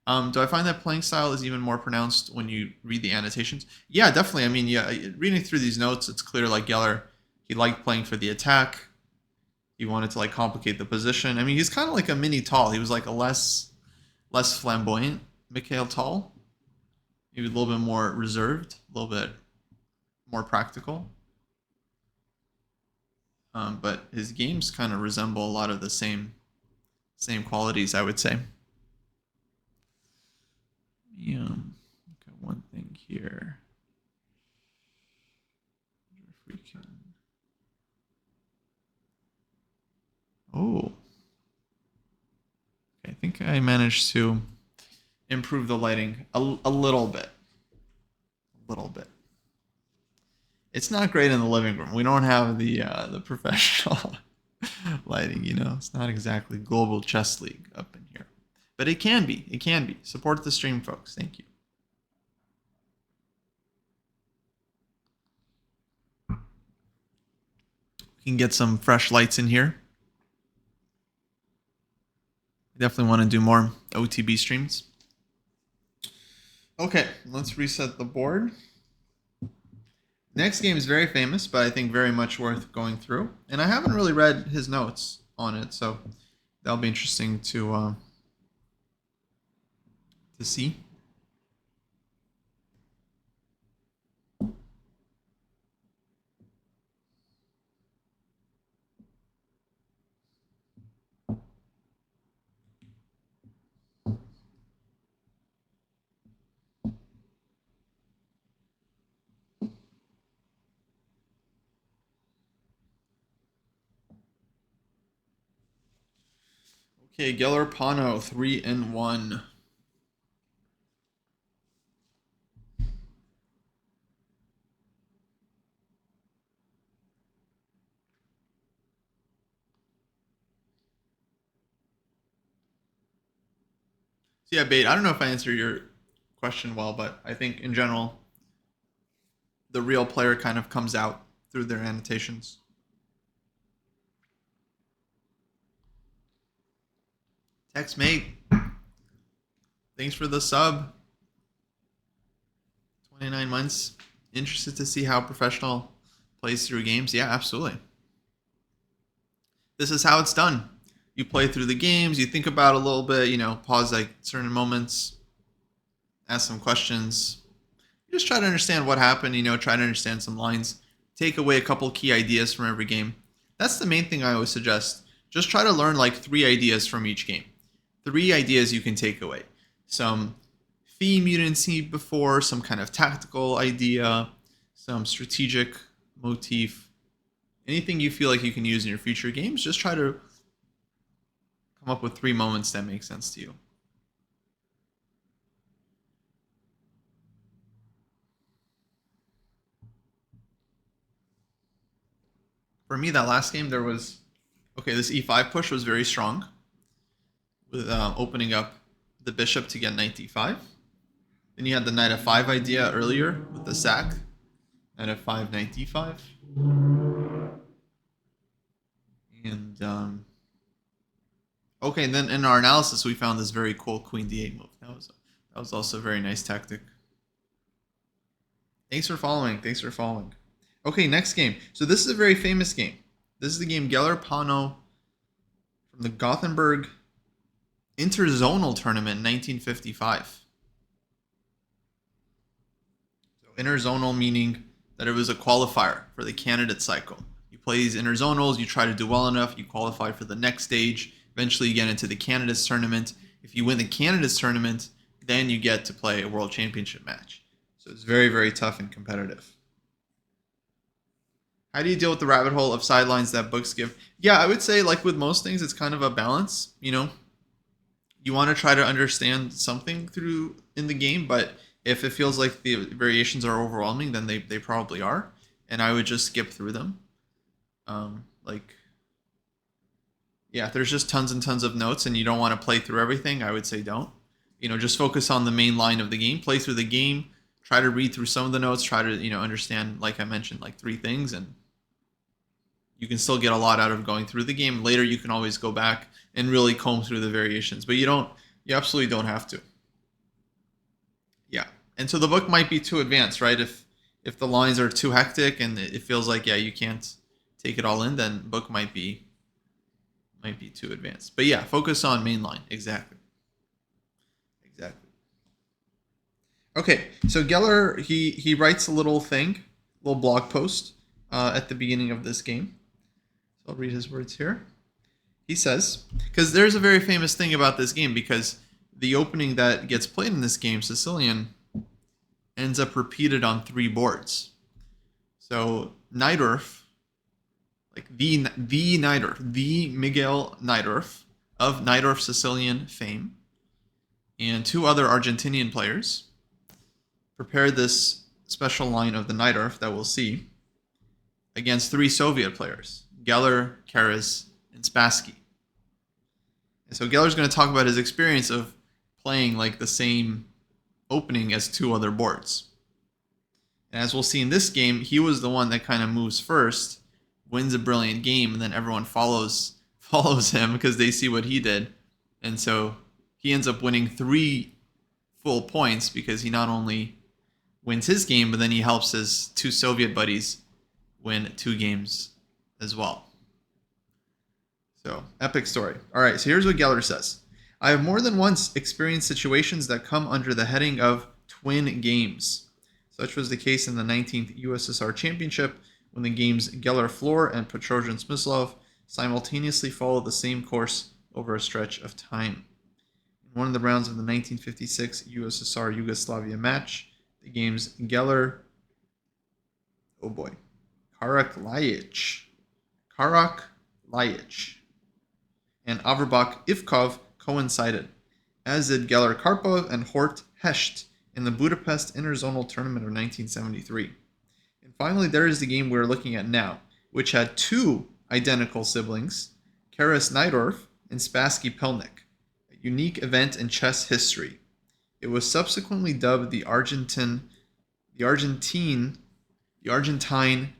Do I find that playing style is even more pronounced when you read the annotations? Yeah, definitely. I mean, yeah, reading through these notes, it's clear like Geller, he liked playing for the attack. He wanted to like complicate the position. I mean, he's kind of like a mini Tall. He was like a less flamboyant Mikhail Tall. He was a little bit more reserved, a little bit more practical. But his games kind of resemble a lot of the same qualities, I would say. Yeah. Okay, one thing here. If we can. Oh, okay, I think I managed to improve the lighting a little bit. A little bit. It's not great in the living room. We don't have the professional lighting. You know, it's not exactly global chess league up in here, but it can be. It can be. Support the stream, folks. Thank you. We can get some fresh lights in here. Definitely want to do more OTB streams. Okay, let's reset the board. Next game is very famous, but I think very much worth going through. And I haven't really read his notes on it, so that'll be interesting to see. Okay, Geller Pano 3-1. So yeah, Bait, I don't know if I answered your question well, but I think in general, the real player kind of comes out through their annotations. TextMate, thanks for the sub. 29 months. Interested to see how professional plays through games? Yeah, absolutely. This is how it's done. You play through the games, you think about it a little bit, pause like certain moments, ask some questions. You just try to understand what happened, try to understand some lines, take away a couple key ideas from every game. That's the main thing I always suggest. Just try to learn like 3 ideas from each game. 3 ideas you can take away. Some theme you didn't see before, some kind of tactical idea, some strategic motif, anything you feel like you can use in your future games. Just try to come up with 3 moments that make sense to you. For me, that last game, there was, this e5 push was very strong with opening up the bishop to get knight d5. Then you had the knight f5 idea earlier with the sack. Knight f5, knight d5. And and then in our analysis, we found this very cool queen d8 move. That was also a very nice tactic. Thanks for following. Okay, next game. So this is a very famous game. This is the game Geller-Pano from the Gothenburg Interzonal Tournament in 1955. So interzonal meaning that it was a qualifier for the candidate cycle. You play these interzonals, you try to do well enough, you qualify for the next stage. Eventually you get into the candidates tournament. If you win the candidates tournament, then you get to play a world championship match. So it's very, very tough and competitive. How do you deal with the rabbit hole of sidelines that books give? Yeah, I would say like with most things, it's kind of a balance. You want to try to understand something through in the game, but if it feels like the variations are overwhelming, then they probably are. And I would just skip through them. If there's just tons and tons of notes and you don't want to play through everything, I would say don't. Just focus on the main line of the game, play through the game, try to read through some of the notes, try to, understand, like I mentioned, like 3 things, and you can still get a lot out of going through the game. Later, you can always go back and really comb through the variations, but you absolutely don't have to. Yeah. And so the book might be too advanced, right? If the lines are too hectic and it feels like, you can't take it all in, then book might be too advanced. But yeah, focus on main line. Exactly. Okay, so Geller, he writes a little blog post at the beginning of this game. So I'll read his words here. He says, because there's a very famous thing about this game, because the opening that gets played in this game, Sicilian, ends up repeated on 3 boards. So Najdorf, like the Najdorf, the Miguel Najdorf of Najdorf Sicilian fame, and 2 other Argentinian players prepared this special line of the Najdorf that we'll see against 3 Soviet players, Geller, Keres, and Spassky. And so Geller's going to talk about his experience of playing like the same opening as 2 other boards. And as we'll see in this game, he was the one that kind of moves first, wins a brilliant game, and then everyone follows him because they see what he did. And so he ends up winning 3 full points because he not only wins his game, but then he helps his 2 Soviet buddies win 2 games as well. So, epic story. All right, so here's what Geller says. I have more than once experienced situations that come under the heading of twin games. Such was the case in the 19th USSR Championship when the games Geller-Flohr and Petrosian-Smyslov simultaneously followed the same course over a stretch of time. In one of the rounds of the 1956 USSR-Yugoslavia match, the games Karak-Lajic and Averbach-Ivkov coincided, as did Geller-Karpov and Hort-Hesht in the Budapest Interzonal Tournament of 1973. And finally, there is the game we're looking at now, which had 2 identical siblings, Keres Najdorf and Spassky Pelnik, at unique event in chess history. It was subsequently dubbed the Argentine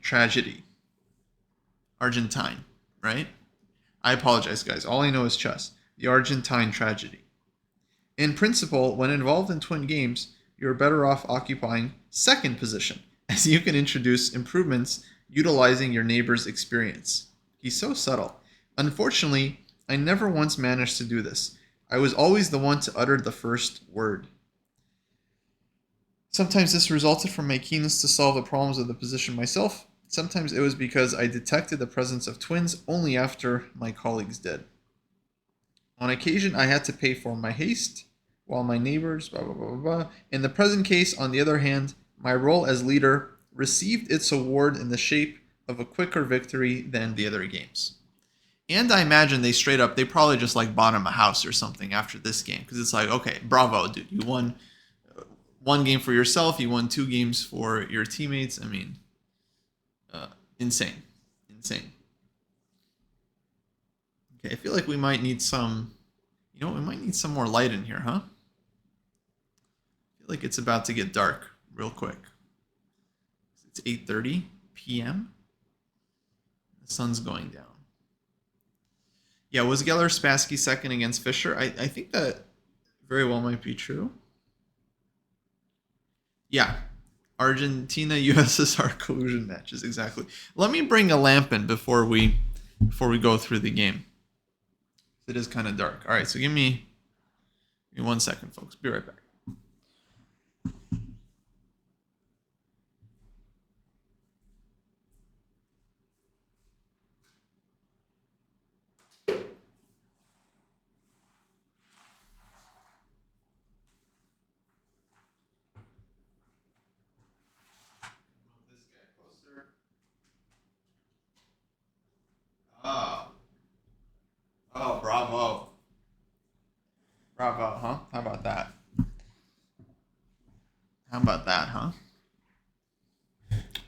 tragedy. Argentine, right? I apologize, guys. All I know is chess. The Argentine tragedy. In principle, when involved in twin games, you're better off occupying second position, as you can introduce improvements utilizing your neighbor's experience. He's so subtle. Unfortunately, I never once managed to do this. I was always the one to utter the first word. Sometimes this resulted from my keenness to solve the problems of the position myself. Sometimes it was because I detected the presence of twins only after my colleagues did. On occasion, I had to pay for my haste, while my neighbors, blah, blah, blah, blah, blah. In the present case, on the other hand, my role as leader received its award in the shape of a quicker victory than the other games. And I imagine they probably just like bought him a house or something after this game. Because it's like, okay, bravo, dude. You won one game for yourself. You won 2 games for your teammates. I mean, insane. Insane. Okay, I feel like we might need some, we might need some more light in here, huh? I feel like it's about to get dark real quick. It's 8:30 p.m. The sun's going down. Yeah, was Geller Spassky second against Fischer? I think that very well might be true. Yeah, Argentina USSR collusion matches, exactly. Let me bring a lamp in before we go through the game. It is kind of dark. All right, so give me 1 second, folks. Be right back. Oh. Oh, bravo. Bravo, huh? How about that? How about that, huh?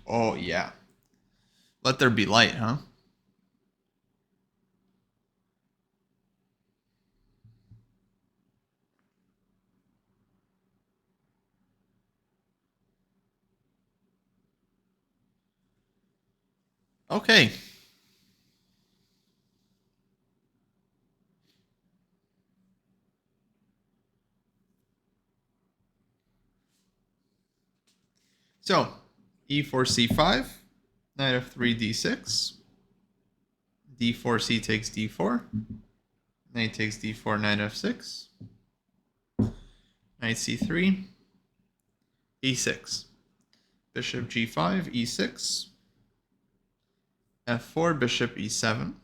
Oh, yeah. Let there be light, huh? Okay. So, e4, c5, knight f3, d6, d4, c takes d4, knight takes d4, knight f6, knight c3, e6, bishop g5, e6, f4, bishop e7.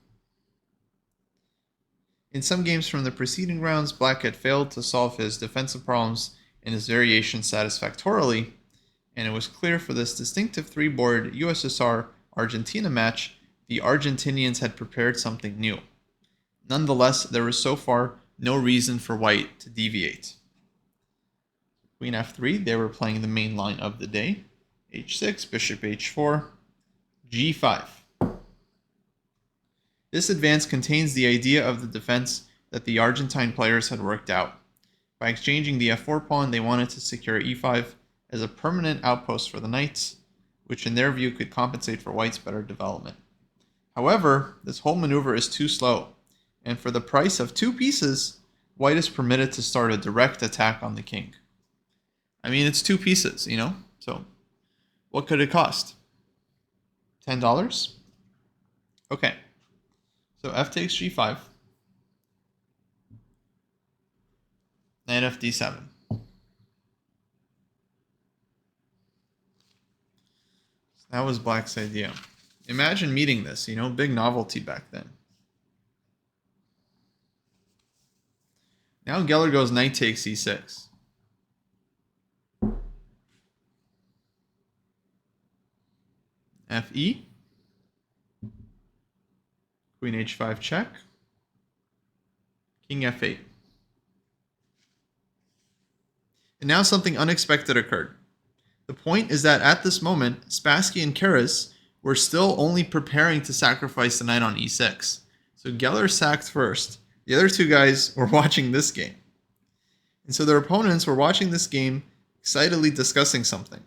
In some games from the preceding rounds, Black had failed to solve his defensive problems in his variations satisfactorily, and it was clear for this distinctive 3-board USSR-Argentina match, the Argentinians had prepared something new. Nonetheless, there was so far no reason for White to deviate. Queen f3, they were playing the main line of the day. h6, bishop h4, g5. This advance contains the idea of the defense that the Argentine players had worked out. By exchanging the f4 pawn, they wanted to secure e5 as a permanent outpost for the knights, which in their view could compensate for White's better development. However, this whole maneuver is too slow, and for the price of 2 pieces, White is permitted to start a direct attack on the king. I mean, it's 2 pieces, So, what could it cost? $10? Okay. So f takes g5. Knight f d7. So that was Black's idea. Imagine meeting this, big novelty back then. Now Geller goes knight takes e6. Fe. Queen h5 check. King f8. And now something unexpected occurred. The point is that at this moment, Spassky and Keres were still only preparing to sacrifice the knight on e6. So Geller sacked first, The other two guys were watching this game. And so their opponents were watching this game, excitedly discussing something.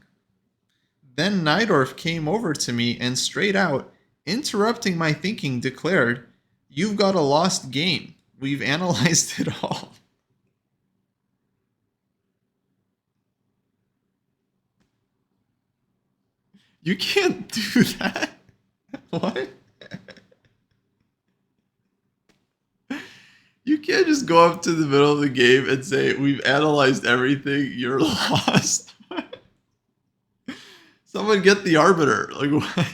Then Nydorf came over to me and straight out, interrupting my thinking, declared, "You've got a lost game. We've analyzed it all." You can't do that. What? You can't just go up to the middle of the game and say, "We've analyzed everything. You're lost." Someone get the arbiter. Like, what?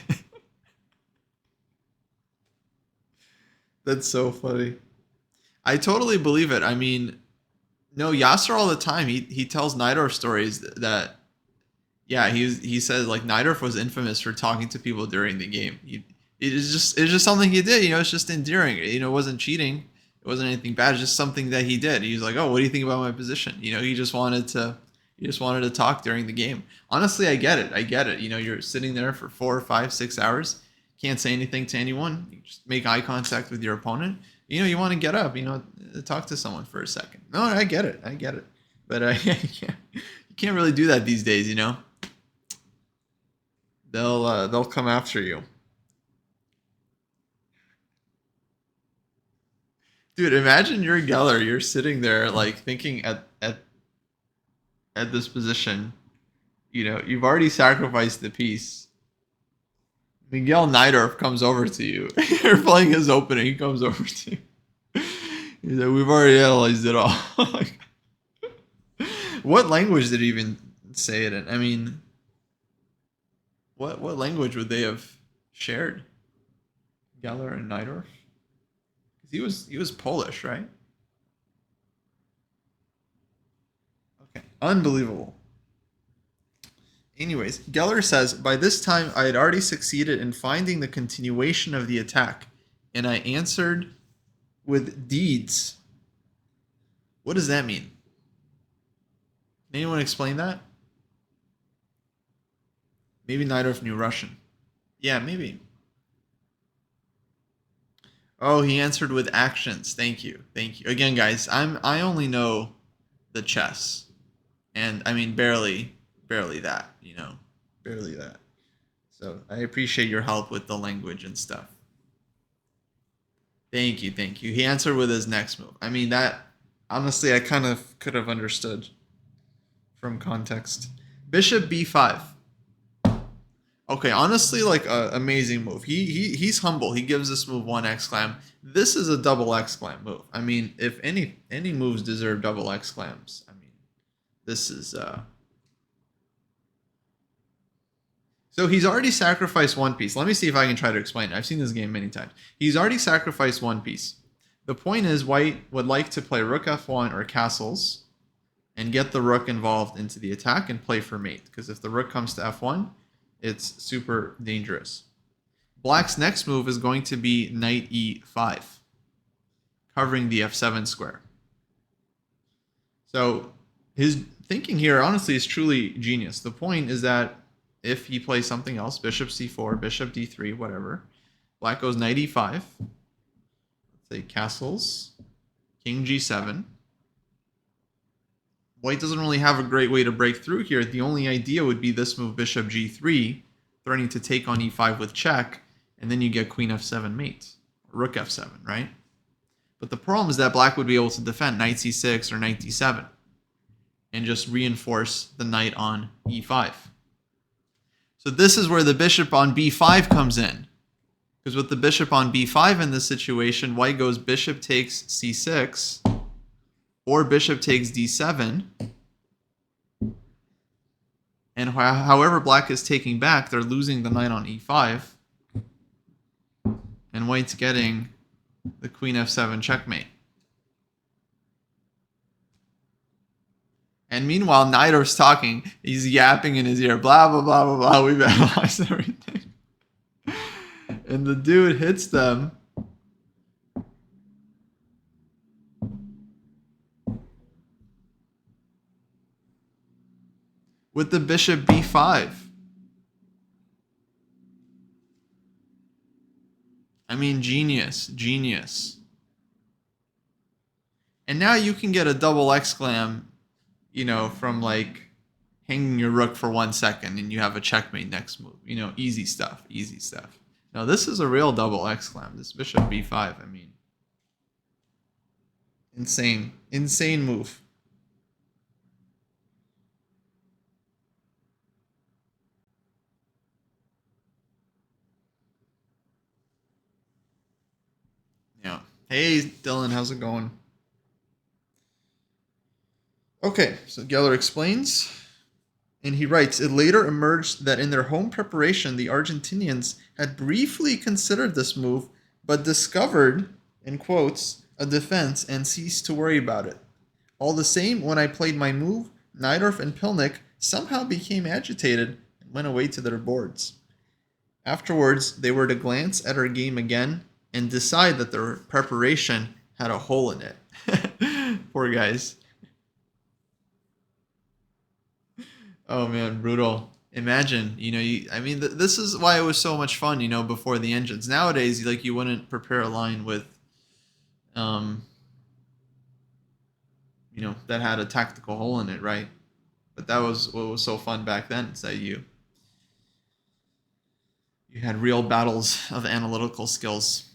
That's so funny. I totally believe it. I mean, no, Yasser all the time. He tells Nydorf stories that yeah, he says like Nydorf was infamous for talking to people during the game. It's just something he did. You know, it's just endearing. You know, it wasn't cheating. It wasn't anything bad. It's just something that he did. He was like, "Oh, what do you think about my position?" You know, he just wanted to talk during the game. Honestly, I get it. I get it. You know, you're sitting there for 4, 5, 6 hours, can't say anything to anyone. You just make eye contact with your opponent. You know, you want to get up. You know, talk to someone for a second. No, I get it. I get it. But you can't really do that these days. You know. They'll come after you. Dude, imagine you're Geller, you're sitting there like thinking at this position, you know, you've already sacrificed the piece. Miguel Nydorf comes over to you. You're playing his opening, he comes over to you. He's like, "We've already analyzed it all." What language did he even say it in? I mean, what language would they have shared? Geller and Nydorf? He was Polish, right? Okay, unbelievable. Anyways, Geller says, "By this time I had already succeeded in finding the continuation of the attack, and I answered with deeds." What does that mean? Can anyone explain that? Maybe Nydorf knew Russian. Yeah, maybe. Oh, he answered with actions. Thank you. Thank you. Again, guys, I only know the chess. And I mean barely that, you know. Barely that. So I appreciate your help with the language and stuff. Thank you, thank you. He answered with his next move. I mean that honestly I kind of could have understood from context. Bishop b5. Okay, honestly, like amazing move. He's humble. He gives this move 1 exclam. This is a double exclam move. I mean, if any moves deserve double exclams, I mean, this is So he's already sacrificed one piece. Let me see if I can try to explain it. I've seen this game many times. He's already sacrificed one piece. The point is white would like to play rook f1 or castles and get the rook involved into the attack and play for mate. Because if the rook comes to f1, it's super dangerous. Black's next move is going to be knight e5, covering the f7 square. So his thinking here, honestly, is truly genius. The point is that if he plays something else, bishop c4, bishop d3, whatever, black goes knight e5, let's say castles, king g7. White doesn't really have a great way to break through here. The only idea would be this move, bishop g3, threatening to take on e5 with check, and then you get queen f7 mate, rook f7, right? But the problem is that black would be able to defend knight c6 or knight d7 and just reinforce the knight on e5. So this is where the bishop on b5 comes in. Because with the bishop on b5 in this situation, white goes bishop takes c6 or bishop takes d7. And however black is taking back, they're losing the knight on e5. And white's getting the queen f7 checkmate. And meanwhile, Nydorf's talking. He's yapping in his ear, blah, blah, blah, blah, blah. We've analyzed everything. And the dude hits them. With the bishop b5. I mean, genius, genius. And now you can get a double exclam, you know, from like hanging your rook for 1 second and you have a checkmate next move. You know, easy stuff, easy stuff. Now this is a real double exclam. This bishop b5, I mean. Insane. Insane move. Yeah. Hey, Dylan, how's it going? Okay, so Geller explains, and he writes, it later emerged that in their home preparation, the Argentinians had briefly considered this move, but discovered, in quotes, a defense and ceased to worry about it. All the same, when I played my move, Najdorf and Pilnik somehow became agitated and went away to their boards. Afterwards, they were to glance at our game again and decide that their preparation had a hole in it. Poor guys. Oh man, brutal. Imagine, you know, I mean, this is why it was so much fun, you know, before the engines. Nowadays, like, you wouldn't prepare a line with, um, you know, that had a tactical hole in it, right? But that was what was so fun back then, is that you had real battles of analytical skills.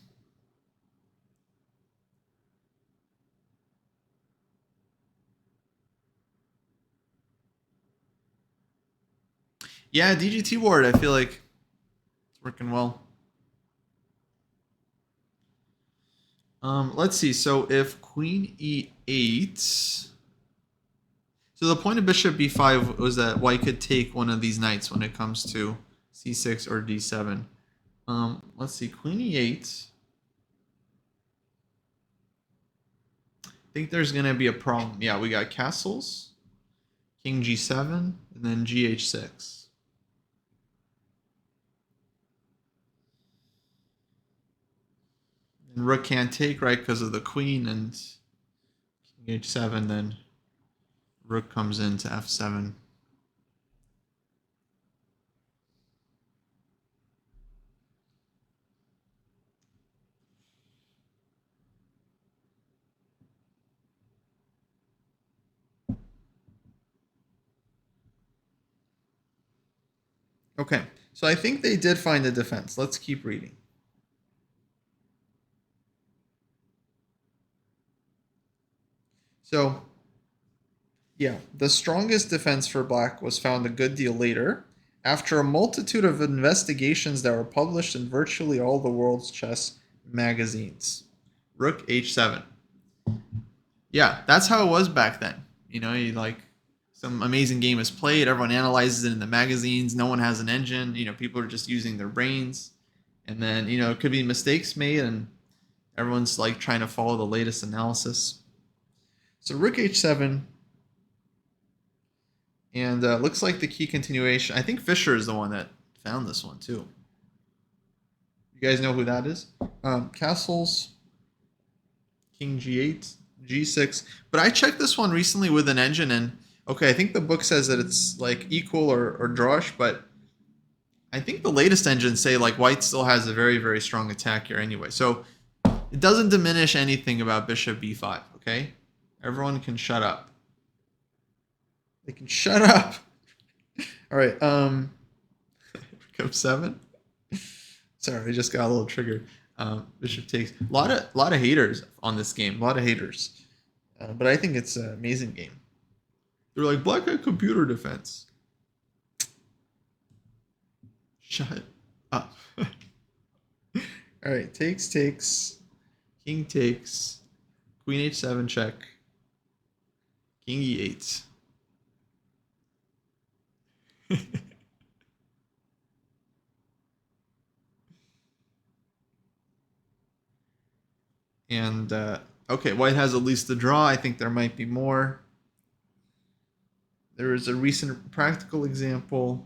Yeah, DGT ward, I feel like it's working well. Let's see. So if Queen E8, so the point of Bishop B5 was that White could take one of these knights when it comes to C6 or D7. Let's see. Queen E8. I think there's gonna be a problem. Yeah, we got castles, King G7, and then GH6. And Rook can't take, right, because of the queen, and King H7, then Rook comes into F7. Okay, so I think they did find a defense. Let's keep reading. So, yeah, the strongest defense for black was found a good deal later, after a multitude of investigations that were published in virtually all the world's chess magazines. Rook H7. Yeah, that's how it was back then. You know, you like some amazing game is played, everyone analyzes it in the magazines, no one has an engine, you know, people are just using their brains. And then, you know, it could be mistakes made and everyone's like trying to follow the latest analysis. So Rook H7, and looks like the key continuation. I think Fisher is the one that found this one too. You guys know who that is? Castles, King G8, G6. But I checked this one recently with an engine, and okay, I think the book says that it's like equal or drawish, but I think the latest engines say like White still has a very, very strong attack here anyway. So it doesn't diminish anything about Bishop B5, okay? Everyone can shut up. They can shut up. All right. Rook F7. Sorry, I just got a little triggered. Bishop takes. A lot of haters on this game. A lot of haters. But I think it's an amazing game. They're like, black had computer defense. Shut up. All right. Takes. King takes. Queen H7 check. King E8. And okay, White has at least the draw. I think there might be more. There is a recent practical example.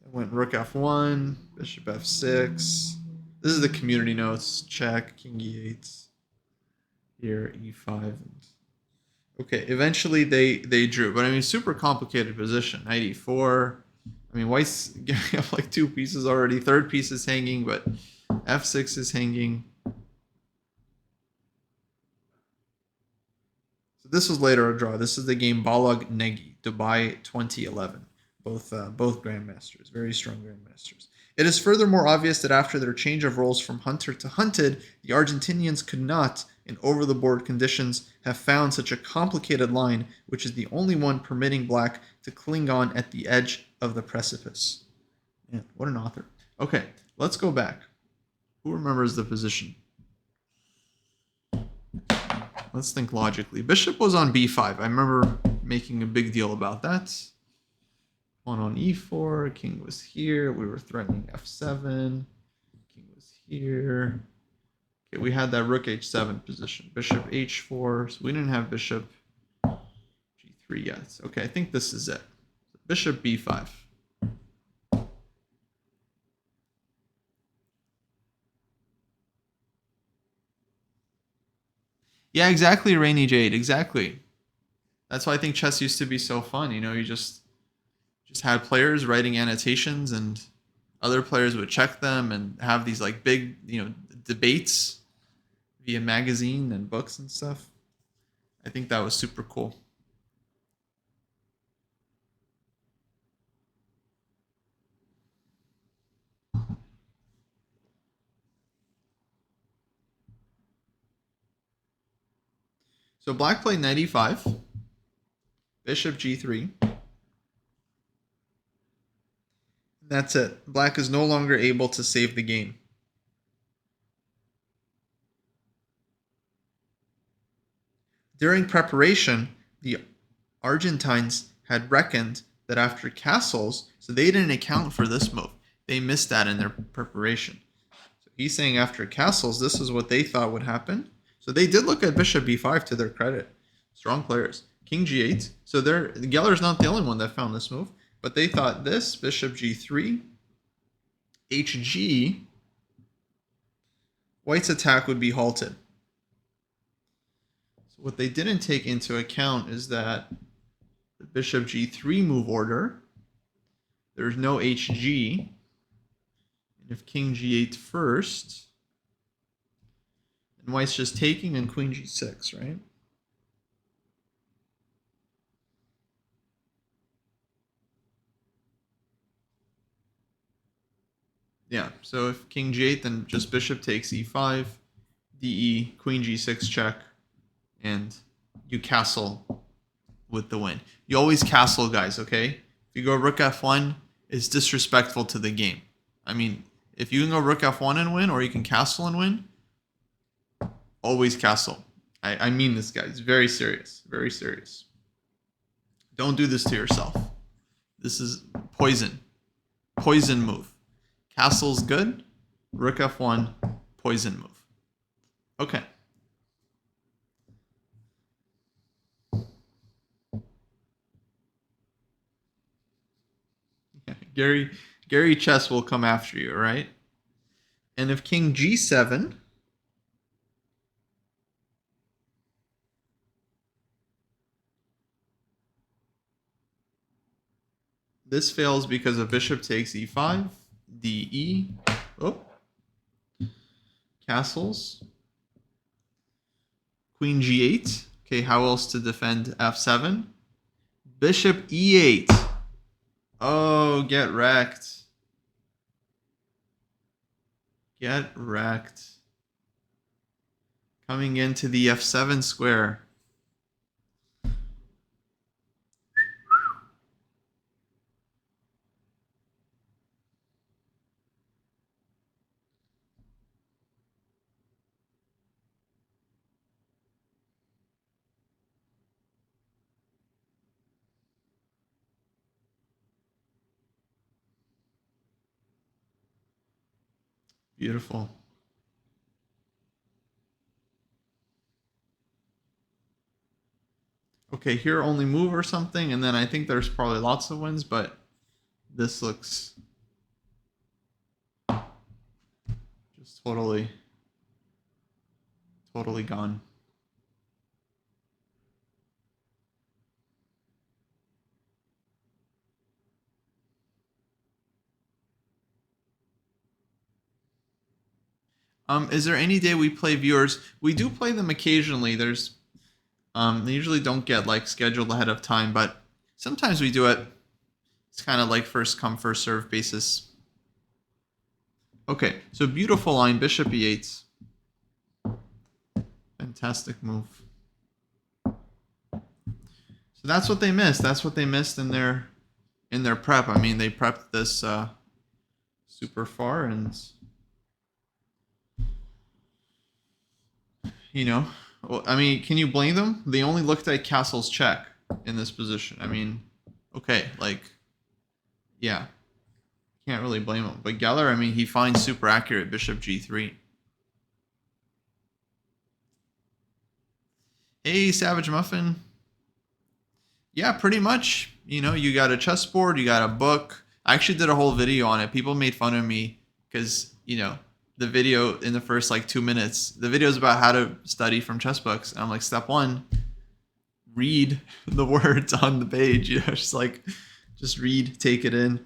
I went Rook F1, Bishop F6. This is the community notes. Check, King E8. Here, E5. Okay, eventually they drew, but I mean, super complicated position. Knight E4. I mean, White's giving up like 2 pieces already. Third piece is hanging, but F6 is hanging. So this was later a draw. This is the game Balag Negi, Dubai 2011. Both grandmasters, very strong grandmasters. It is furthermore obvious that after their change of roles from hunter to hunted, the Argentinians could not, in over-the-board conditions, have found such a complicated line, which is the only one permitting black to cling on at the edge of the precipice. Yeah, what an author. Okay, let's go back. Who remembers the position? Let's think logically. Bishop was on b5. I remember making a big deal about that. Pawn on e4. King was here. We were threatening f7. King was here. Okay, we had that rook h7 position. Bishop h4. So we didn't have bishop g3 yet. Okay, I think this is it. Bishop b5. Yeah, exactly, Rainy Jade. Exactly. That's why I think chess used to be so fun. You know, you just had players writing annotations, and other players would check them and have these like big, debates via magazine and books and stuff. I think that was super cool. So black played knight e5, bishop g3. That's it. Black is no longer able to save the game. During preparation, the Argentines had reckoned that after castles, so they didn't account for this move. They missed that in their preparation. So he's saying after castles, this is what they thought would happen. So they did look at bishop b5 to their credit. Strong players. King g8. So Geller's not the only one that found this move, but they thought this, bishop g3, hg, white's attack would be halted. So what they didn't take into account is that the bishop g3 move order, there's no hg, and if king g8 first, and white's just taking and queen g6, right? Yeah, so if king g8, then just bishop takes e5, de, queen g6 check, and you castle with the win. You always castle, guys, okay? If you go rook f1, it's disrespectful to the game. I mean, if you can go rook f1 and win, or you can castle and win, always castle. I mean this, guys. Very serious. Very serious. Don't do this to yourself. This is poison. Poison move. Castle's good. Rook f1, poison move. Okay. Yeah, Gary Chess will come after you, right? And if king g7, this fails because a bishop takes e5, de, oh, castles, queen g8. Okay, how else to defend f7? Bishop e8. Oh, get wrecked. Get wrecked. Coming into the f7 square. Beautiful. Okay, here only move or something, and then I think there's probably lots of wins, but this looks just totally gone. Is there any day we play viewers? We do play them occasionally. There's They usually don't get like scheduled ahead of time, but sometimes we do it. It's kind of like first come, first serve basis. Okay, so beautiful line, bishop e8. Fantastic move. So that's what they missed. That's what they missed in their prep. I mean, they prepped this super far, and well, I mean, can you blame them? They only looked at castle's check in this position. I mean, okay, like, yeah, can't really blame him. But Geller, I mean, he finds super accurate bishop g3. Hey, Savage Muffin. Yeah, pretty much. You got a chessboard, you got a book. I actually did a whole video on it. People made fun of me because, the video in the first like 2 minutes, the video is about how to study from chess books. And I'm like, step one, read the words on the page. Just read, take it in,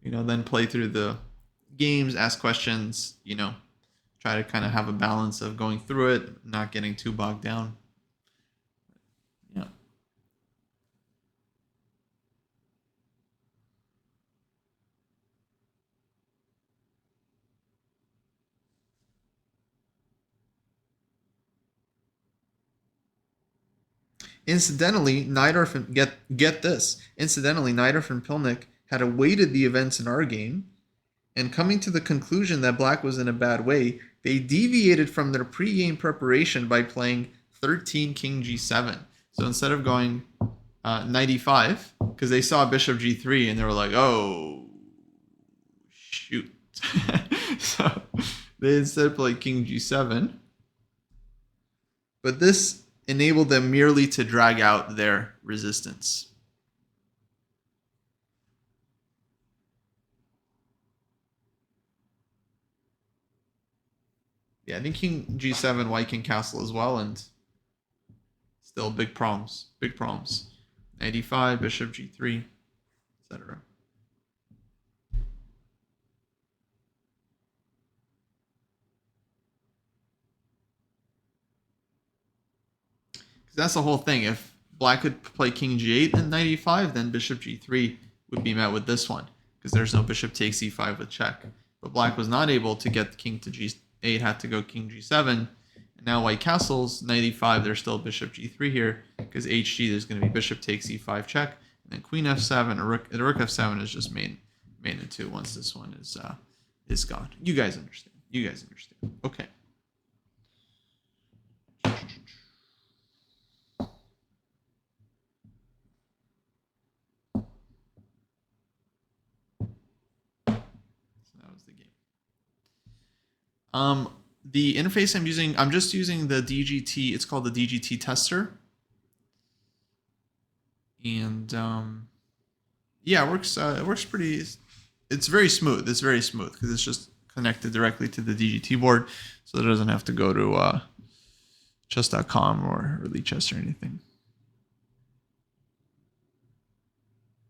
then play through the games, ask questions, try to kind of have a balance of going through it, not getting too bogged down. Yeah. Incidentally, Neidorf and get this. Incidentally, Neidorf and Pilnik had awaited the events in our game, and coming to the conclusion that Black was in a bad way, they deviated from their pre-game preparation by playing 13 King G7. So instead of going knight e5, because they saw bishop g3 and they were like, oh, shoot. So they instead played King G7. But this enabled them merely to drag out their resistance. Yeah, I think King G7, White King Castle as well, and still big problems. Big problems. Knight e5, Bishop G3, etc. That's the whole thing. If Black could play King G8 and Knight e5, then Bishop G3 would be met with this one, because there's no Bishop takes e5 with check. But Black was not able to get the King to G8, had to go King G7. And now White castles, Knight e5, there's still Bishop G3 here, because HG there's going to be Bishop takes e5 check, and then Queen f7, or Rook f7 is just made into once this one is gone. You guys understand. You guys understand. Okay. The interface I'm just using the DGT. It's called the DGT tester, and yeah, it works pretty. It's very smooth. It's very smooth because it's just connected directly to the DGT board, so it doesn't have to go to chess.com or Lichess or anything.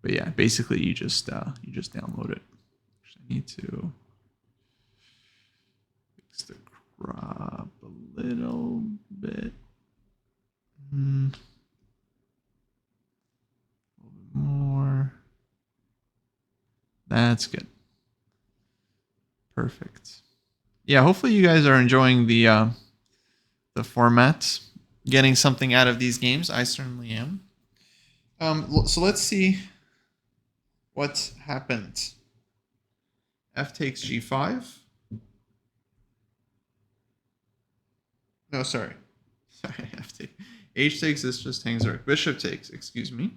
But yeah, basically you just download it. I need to fix the crop a little bit. A little bit more. That's good. Perfect. Yeah, hopefully you guys are enjoying the format, getting something out of these games. I certainly am. So let's see what happened. F takes G5. No, sorry. Sorry, F takes. H takes, this just hangs rook. Bishop takes, excuse me.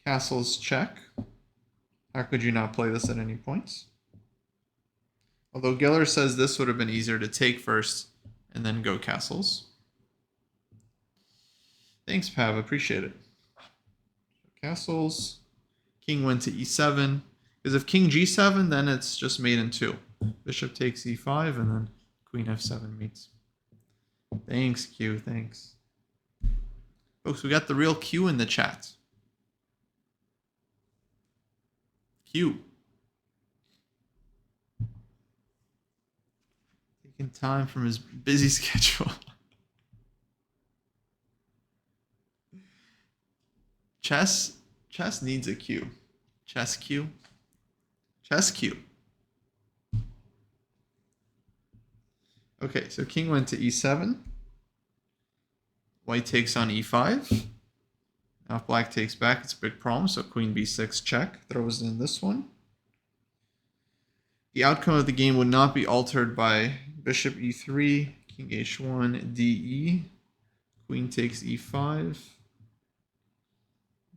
Castles check. How could you not play this at any points? Although Geller says this would have been easier to take first and then go castles. Thanks, Pav. Appreciate it. Castles. King went to e7. Because if King g7, then it's just mate in 2. Bishop takes e5, and then Queen f7 meets. Thanks, Q. Thanks. Folks, we got the real Q in the chat. Q. Making time from his busy schedule. Chess needs a cue. Chess cue. Chess cue. Okay, so king went to e7. White takes on e5. Now if black takes back, it's a big problem. So queen b6 check, throws in this one. The outcome of the game would not be altered by bishop e3, king h1, de, queen takes e5,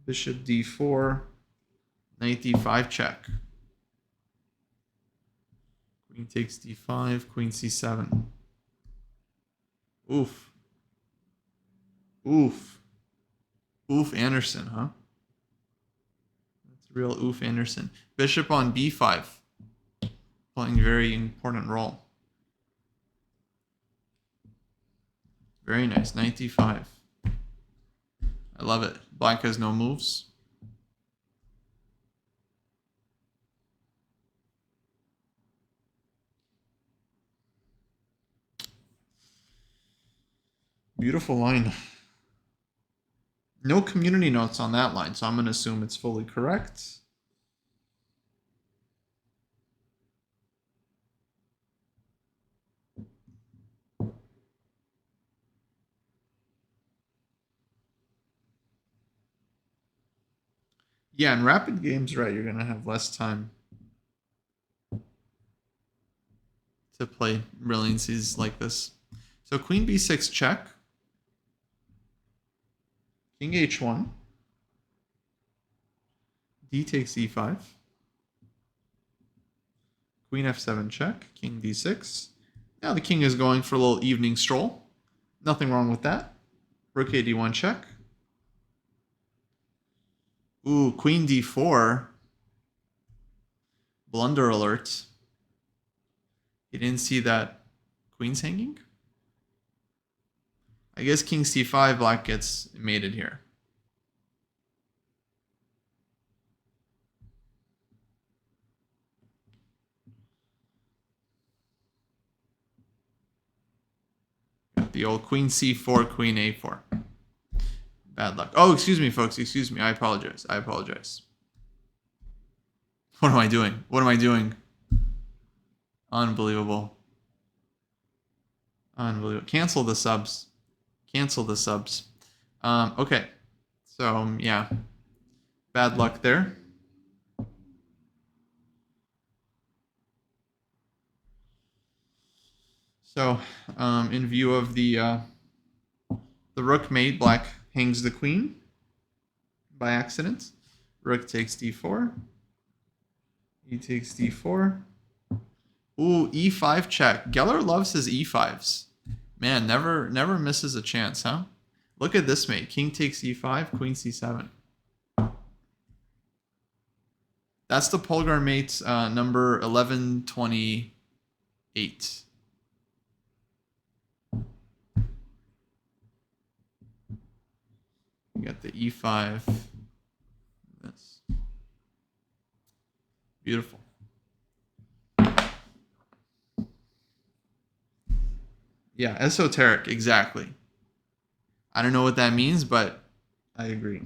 bishop d4, knight d5 check. Queen takes d5, queen c7. Oof. Oof. Oof Anderson, huh? That's a real oof Anderson. Bishop on b5. Playing a very important role. Very nice. Knight d5. I love it. Black has no moves. Beautiful line. No community notes on that line, so I'm going to assume it's fully correct. Yeah, in rapid games, right, you're going to have less time to play brilliancies like this. So queen b6 check. King h1. D takes e5. Queen f7 check. King d6. Now the king is going for a little evening stroll. Nothing wrong with that. Rook a d1 check. Ooh, queen d4. Blunder alert. You didn't see that queen's hanging? I guess king c5, black gets mated here. Got the old queen c4, queen a4. Bad luck. Oh, excuse me, folks. Excuse me. I apologize. I apologize. What am I doing? What am I doing? Unbelievable. Unbelievable. Cancel the subs. Cancel the subs. Okay. So, yeah. Bad luck there. So, in view of the rook mate, black hangs the queen by accident. Rook takes d4. E takes d4. Ooh, e5 check. Geller loves his e5s. Man, never misses a chance, huh? Look at this mate. King takes e5, queen c7. That's the Polgar mate number 1128. You got the e5. This. Beautiful. Yeah, esoteric, exactly. I don't know what that means, but I agree.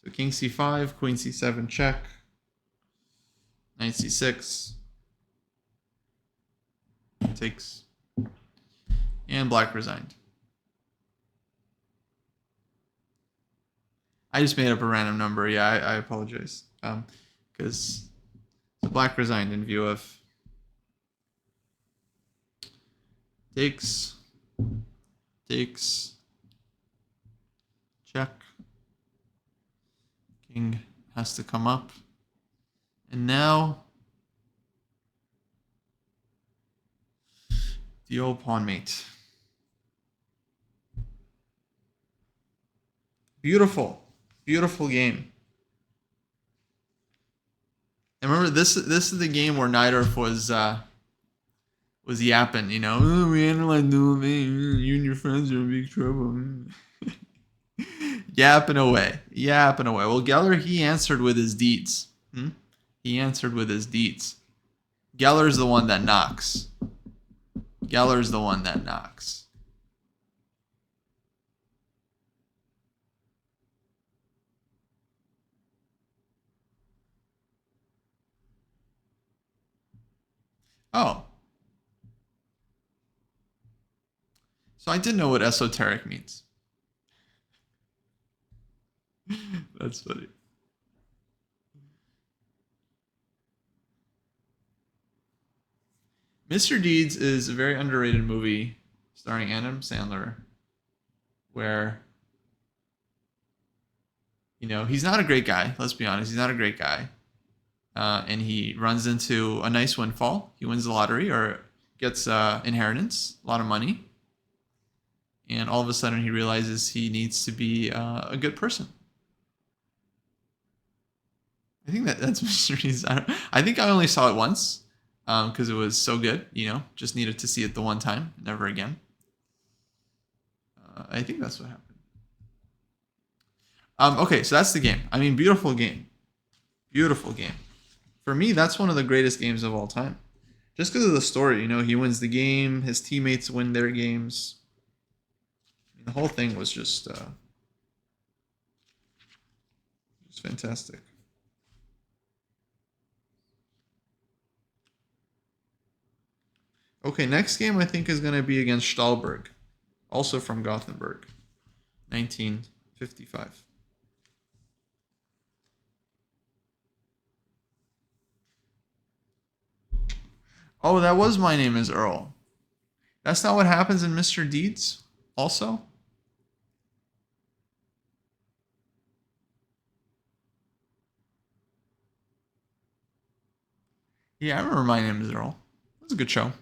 So king c5, queen c7 check, knight c6, takes, and black resigned. I just made up a random number. Yeah, I apologize. Because the black resigned in view of takes, check. King has to come up. And now the old pawn mate. Beautiful. Beautiful game. And remember, this is the game where Neidorf was yapping, you know, oh, we analyzed the thing. You and your friends are in big trouble. Yapping away. Well, Geller, he answered with his deeds. He answered with his deeds. Geller's the one that knocks. Geller's the one that knocks. Oh. So I did know what esoteric means. That's funny. Mr. Deeds is a very underrated movie starring Adam Sandler where, you know, he's not a great guy. Let's be honest. He's not a great guy. And he runs into a nice windfall. He wins the lottery or gets inheritance, a lot of money. And all of a sudden he realizes he needs to be a good person. I think that's Mr. Deeds. I think I only saw it once because it was so good, you know, just needed to see it the one time, never again. I think that's what happened. Okay, so that's the game. I mean, beautiful game. Beautiful game. For me, that's one of the greatest games of all time. Just because of the story, you know, he wins the game, his teammates win their games. I mean, the whole thing was just fantastic. Okay, next game I think is going to be against Stahlberg, also from Gothenburg, 1955. Oh, that was My Name is Earl. That's not what happens in Mr. Deeds, also? Yeah, I remember My Name is Earl. It was a good show.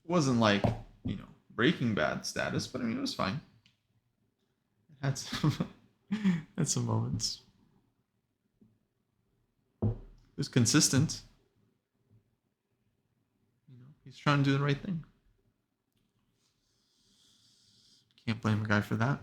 It wasn't like, you know, Breaking Bad status, but I mean, it was fine. It had some, had some moments. It was consistent. You know, he's trying to do the right thing. Can't blame a guy for that.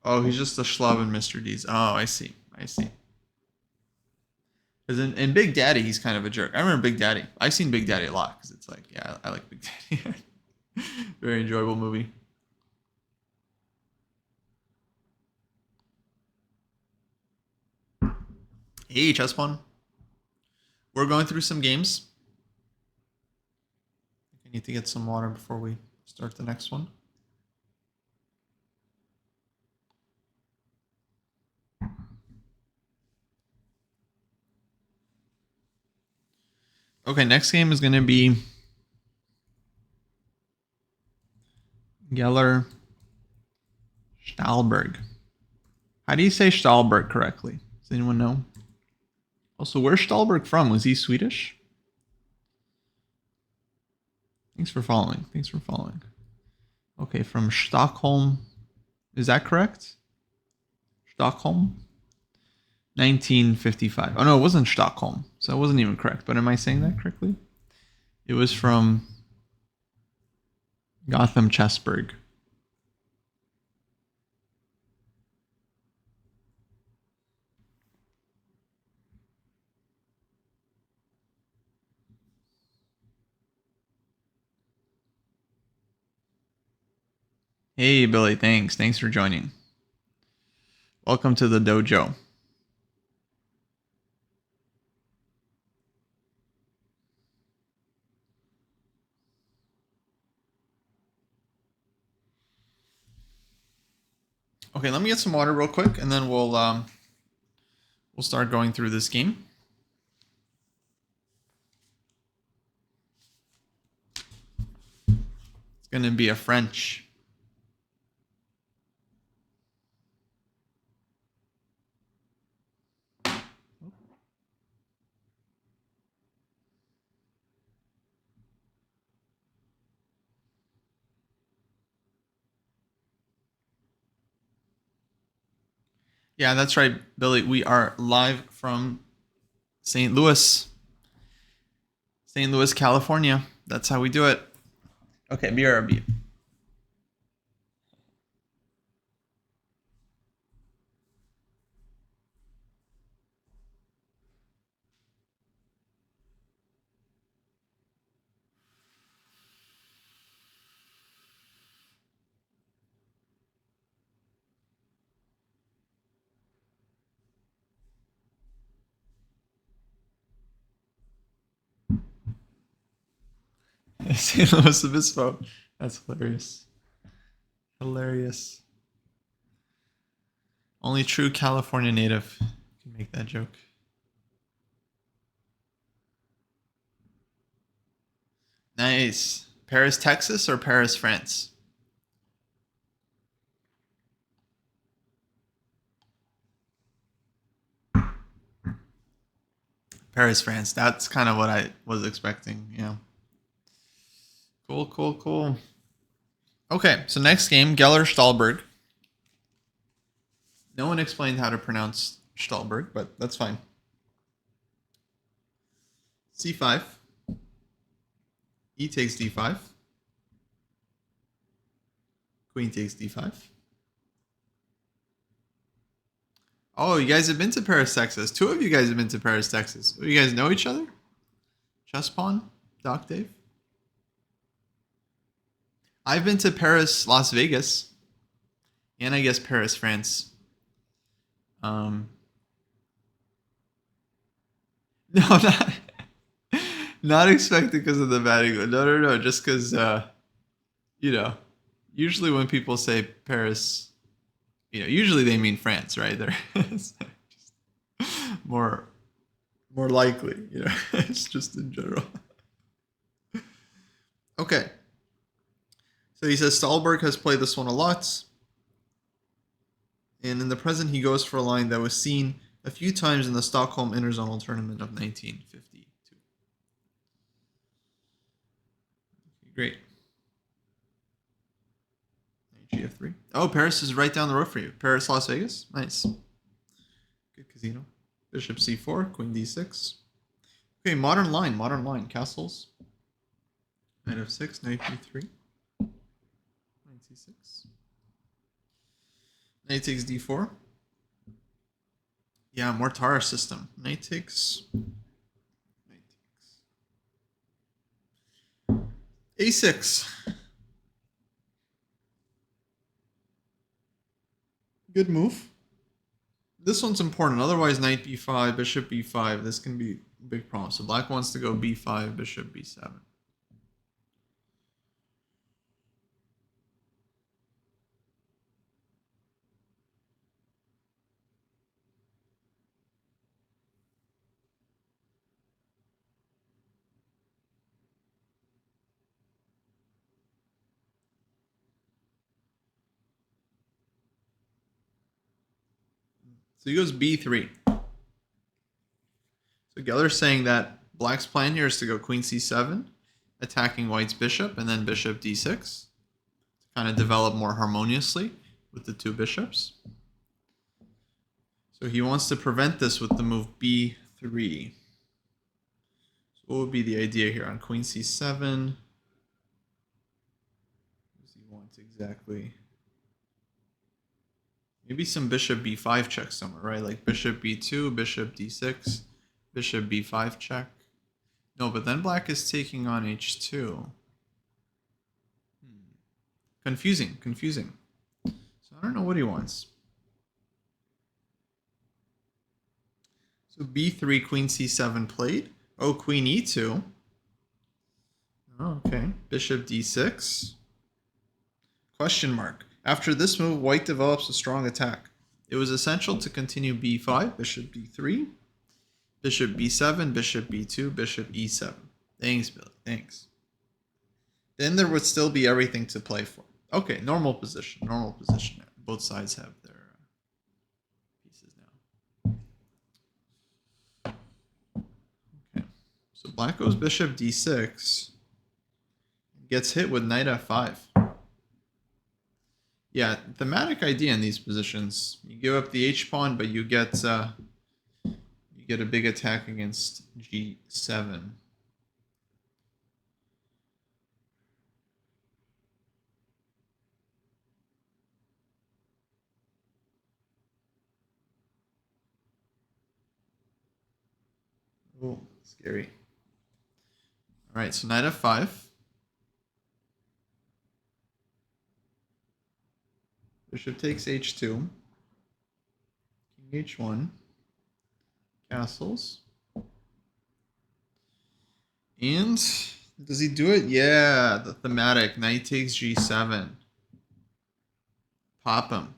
Oh, he's just a schlub in Mr. D's. Oh, I see. I see. Because in Big Daddy, he's kind of a jerk. I remember Big Daddy. I've seen Big Daddy a lot because it's like, yeah, I like Big Daddy. Very enjoyable movie. Hey, Chess Fun. We're going through some games. I need to get some water before we start the next one. Okay, next game is going to be Geller Stahlberg. How do you say Stahlberg correctly? Does anyone know? Also, where's Stahlberg from? Was he Swedish? Thanks for following. Thanks for following. Okay, from Stockholm. Is that correct? Stockholm? 1955. Oh, no, it wasn't Stockholm. So that wasn't even correct. But am I saying that correctly? It was from Gotham Chessburg. Hey, Billy. Thanks. Thanks for joining. Welcome to the dojo. Okay, let me get some water real quick, and then we'll start going through this game. It's going to be a French. Yeah, that's right, Billy. We are live from St. Louis, St. Louis, California. That's how we do it. Okay, BRB. St. Louis Obispo. That's hilarious. Hilarious. Only true California native can make that joke. Nice. Paris, Texas or Paris, France? Paris, France. That's kind of what I was expecting. Yeah. Cool, cool, cool. Okay, so next game, Geller-Stahlberg. No one explained how to pronounce Stahlberg, but that's fine. C5. E takes D5. Queen takes D5. Oh, you guys have been to Paris, Texas. Two of you guys have been to Paris, Texas. You guys know each other? Chess Pawn? Doc Dave? I've been to Paris, Las Vegas. And I guess Paris, France. No, not expected because of the Vatican. No. Just because, usually when people say Paris, usually they mean France, right? They're just more likely, it's just in general. Okay. So he says Stahlberg has played this one a lot. And in the present, he goes for a line that was seen a few times in the Stockholm Interzonal Tournament of 1952. Great. GF3. Oh, Paris is right down the road for you. Paris, Las Vegas. Nice. Good casino. Bishop C4, Queen D6. Okay, modern line. Castles. Knight F6, Knight B3. Knight C6. Knight takes D4. Yeah, Mortar system. Knight takes. A6. Good move. This one's important. Otherwise, Knight B5, Bishop B5. This can be a big problem. So Black wants to go B5, Bishop B7. So he goes B3. So Geller's saying that Black's plan here is to go Queen C7, attacking White's bishop, and then Bishop D6 to kind of develop more harmoniously with the two bishops. So he wants to prevent this with the move B3. So what would be the idea here on Queen C7? What does he want exactly? Maybe some Bishop B5 check somewhere, right? Like Bishop B2, Bishop D6, Bishop B5 check. No, but then Black is taking on H2. Confusing. So I don't know what he wants. So B3, Queen C7 played. Oh, Queen E2. Oh, okay. Bishop D6. Question mark. After this move, White develops a strong attack. It was essential to continue B5, Bishop D3, Bishop B7, Bishop B2, Bishop E7. Thanks, Billy. Thanks. Then there would still be everything to play for. Okay, normal position. Both sides have their pieces now. Okay, so Black goes Bishop D6. Gets hit with Knight F5. Yeah, thematic idea in these positions. You give up the H-pawn, but you get a big attack against G7. Oh, scary. All right, so knight f5. Bishop takes h2. King h1. Castles. And does he do it? Yeah, the thematic. Knight takes g7. Pop him.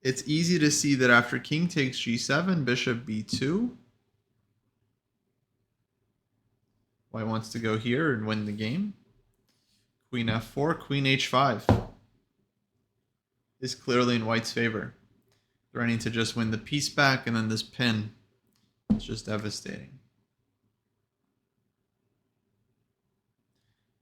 It's easy to see that after king takes g7, bishop b2. White wants to go here and win the game. Queen f4, queen h5 is clearly in white's favor. Threatening to just win the piece back, and then this pin is just devastating.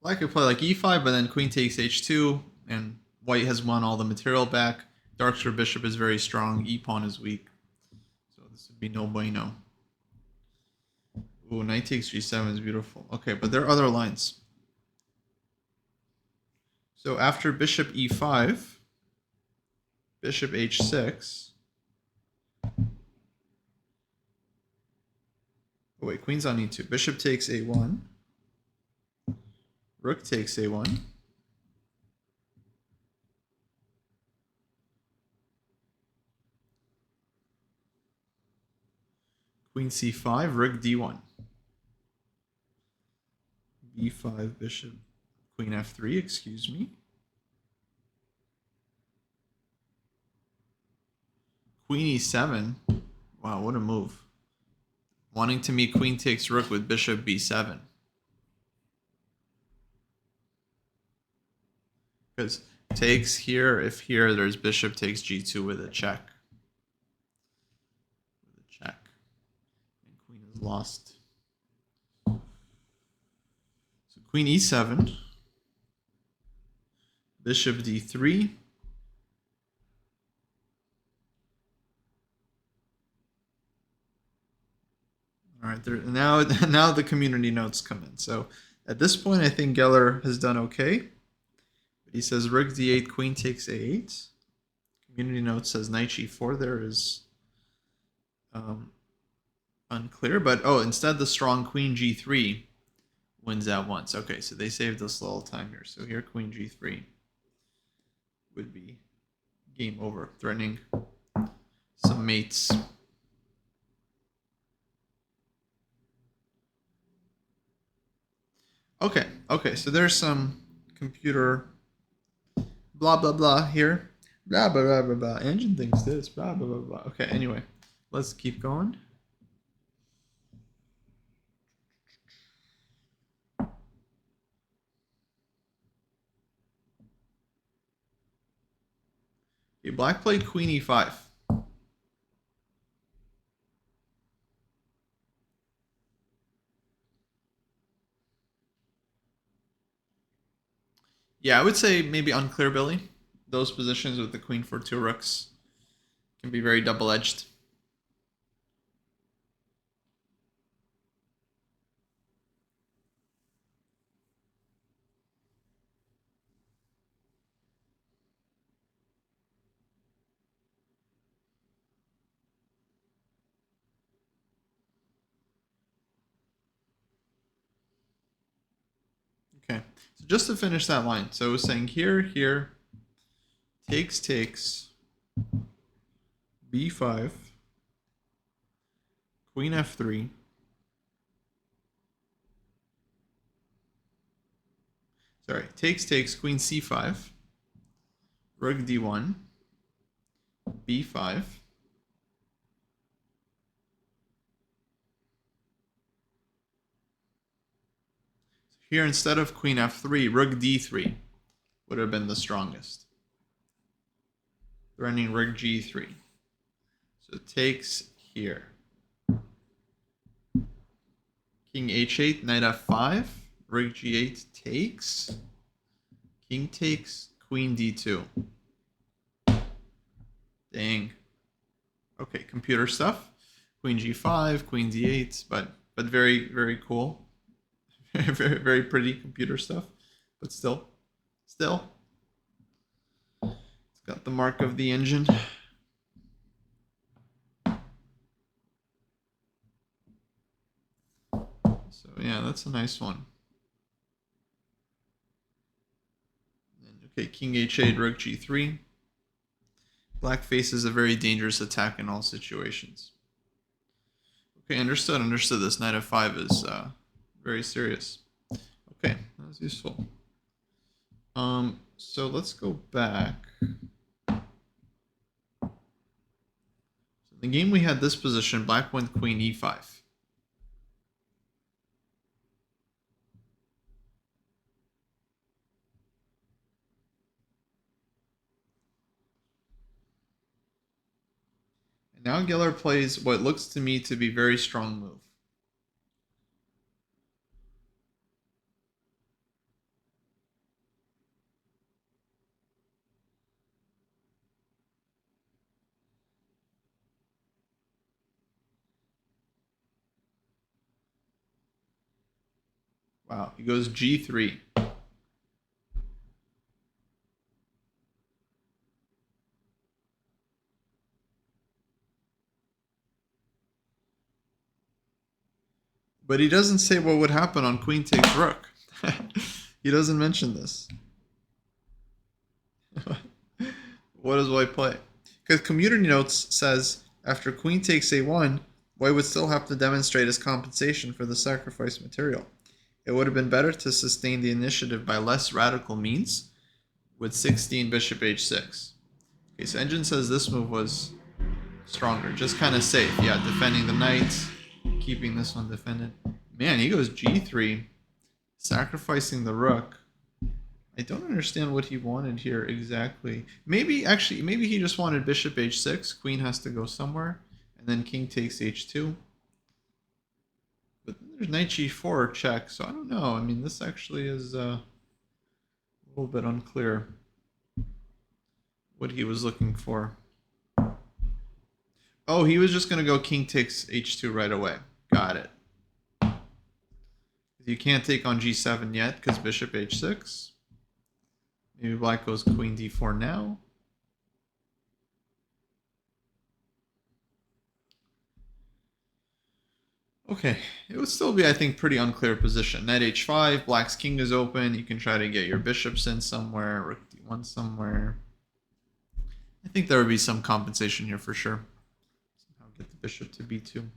Black could play like e5, but then queen takes h2, and white has won all the material back. Dark's bishop is very strong, e-pawn is weak. So this would be no bueno. Ooh, knight takes g7 is beautiful. Okay, but there are other lines. So after bishop e5, bishop h6. Oh wait, queen's on e2. Bishop takes a1. Rook takes a1. Queen c5, rook d1. b5, bishop, queen f3, excuse me. Queen e7. Wow, what a move. Wanting to meet queen takes rook with bishop b7. Because takes here, if here there's bishop takes g2 with a check. With a check. And queen is lost. So queen e7. Bishop d3. All right, now the community notes come in. So at this point, I think Geller has done okay. But he says rook d8, queen takes a8. Community note says knight g4. There is unclear, but oh, instead the strong queen g3 wins at once. Okay, so they saved us a little time here. So here queen g3 would be game over, threatening some mates. Okay, so there's some computer blah blah blah here. Blah blah blah blah blah. Engine thinks this, blah blah blah blah. Okay, anyway, let's keep going. Okay, black played queen e5. Yeah, I would say maybe unclear, Billy. Those positions with the queen for two rooks can be very double-edged. Okay, so just to finish that line, so it was saying here, here, takes, b5, queen f3, sorry, takes, queen c5, rook d1, b5, here instead of queen f3, rook d3 would have been the strongest. Threatening rook g3. So it takes here. King h8, knight f5, rook g8 takes. King takes, queen d2. Dang. Okay, computer stuff. Queen g5, queen d8, but very, very cool. very, very pretty computer stuff. But still. It's got the mark of the engine. So yeah, that's a nice one. And, okay, king h8, rook g3. Black faces a very dangerous attack in all situations. Okay, understood. Understood. This knight f5 is very serious. Okay, that was useful. So let's go back. So in the game we had this position, black went queen e5. And now Geller plays what looks to me to be a very strong move. Wow, he goes g3. But he doesn't say what would happen on queen takes rook. He doesn't mention this. What does white play? Because community notes says after queen takes a1, white would still have to demonstrate his compensation for the sacrifice material. It would have been better to sustain the initiative by less radical means with 16 bishop h6. Okay, so Engine says this move was stronger, just kind of safe. Yeah, defending the knight, keeping this one defended. Man, he goes g3, sacrificing the rook. I don't understand what he wanted here exactly. Maybe he just wanted bishop h6, queen has to go somewhere, and then king takes h2. But then there's knight g4 check, so I don't know. I mean, this actually is a little bit unclear what he was looking for. Oh, he was just going to go king takes h2 right away. Got it. You can't take on g7 yet because bishop h6. Maybe black goes queen d4 now. Okay, it would still be, I think, pretty unclear position. Knight h5, black's king is open. You can try to get your bishops in somewhere, rook d1 somewhere. I think there would be some compensation here for sure. Somehow get the bishop to b2.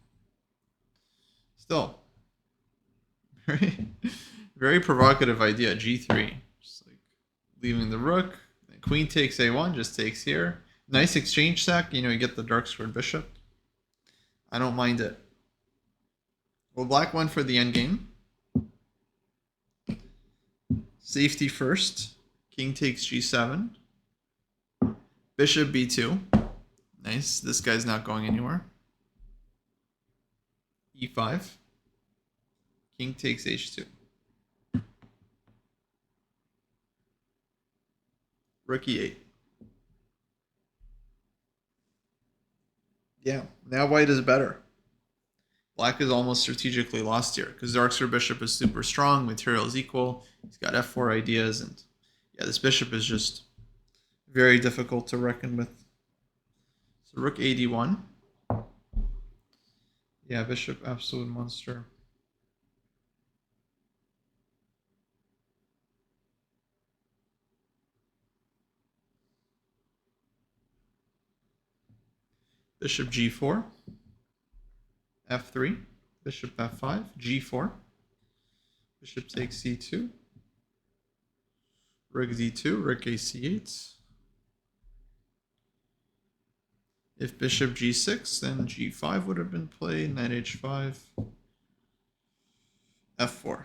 Still, very provocative idea, g3. Just like leaving the rook. Queen takes a1, just takes here. Nice exchange sack, you get the dark squared bishop. I don't mind it. Well, black went for the endgame. Safety first. King takes g7. Bishop b2. Nice. This guy's not going anywhere. e5. King takes h2. Rook e8. Yeah, now white is better. Black is almost strategically lost here because dark square bishop is super strong, material is equal. He's got f4 ideas, and yeah, this bishop is just very difficult to reckon with. So rook ad1. Yeah, bishop absolute monster. Bishop g4. f3. Bishop f5. g4. Bishop takes c2. Rook d2. Rook a c8. If bishop g6, then g5 would have been played. Knight h5. f4.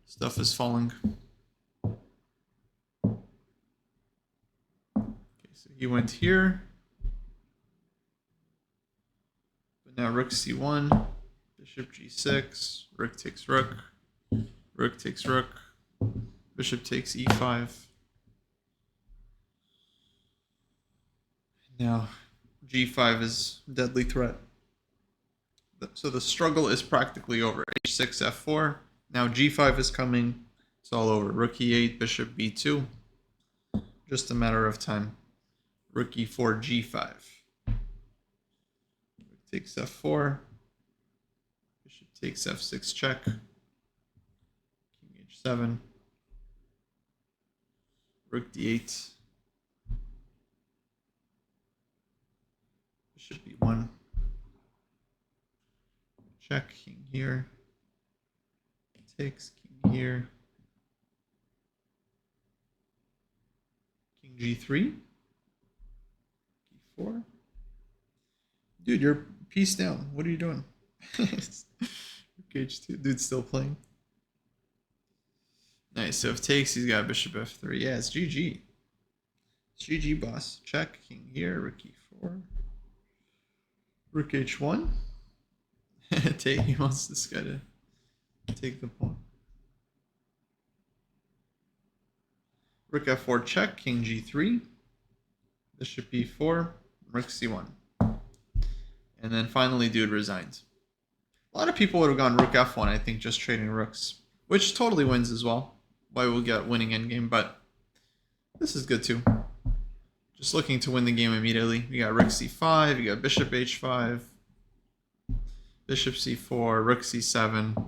Stuff is falling. Okay, so he went here. But now rook c1, bishop g6, rook takes rook, rook takes rook, bishop takes e5. Now g5 is a deadly threat. So the struggle is practically over. h6, f4. Now g5 is coming. It's all over. Rook e8, bishop b2. Just a matter of time. Rook e4, g5. Rook takes f4. Bishop takes f6 check. King h7. Rook d8. Bishop b1. Check, king here. Takes, king here. King g3. d4. Dude, you're piece down. What are you doing? Rook h2. Dude's still playing. Nice. So if takes, he's got bishop f3. Yeah, it's GG. It's GG, boss. Check. King here. Rook e4. Rook h1. He wants this guy to take the pawn. Rook f4 check. King g3. Bishop e4. Rook c1. And then finally, dude resigns. A lot of people would have gone rook f1, I think, just trading rooks, which totally wins as well. Why we'll get winning endgame, but this is good too. Just looking to win the game immediately. You got rook c5, you got bishop h5, bishop c4, rook c7. A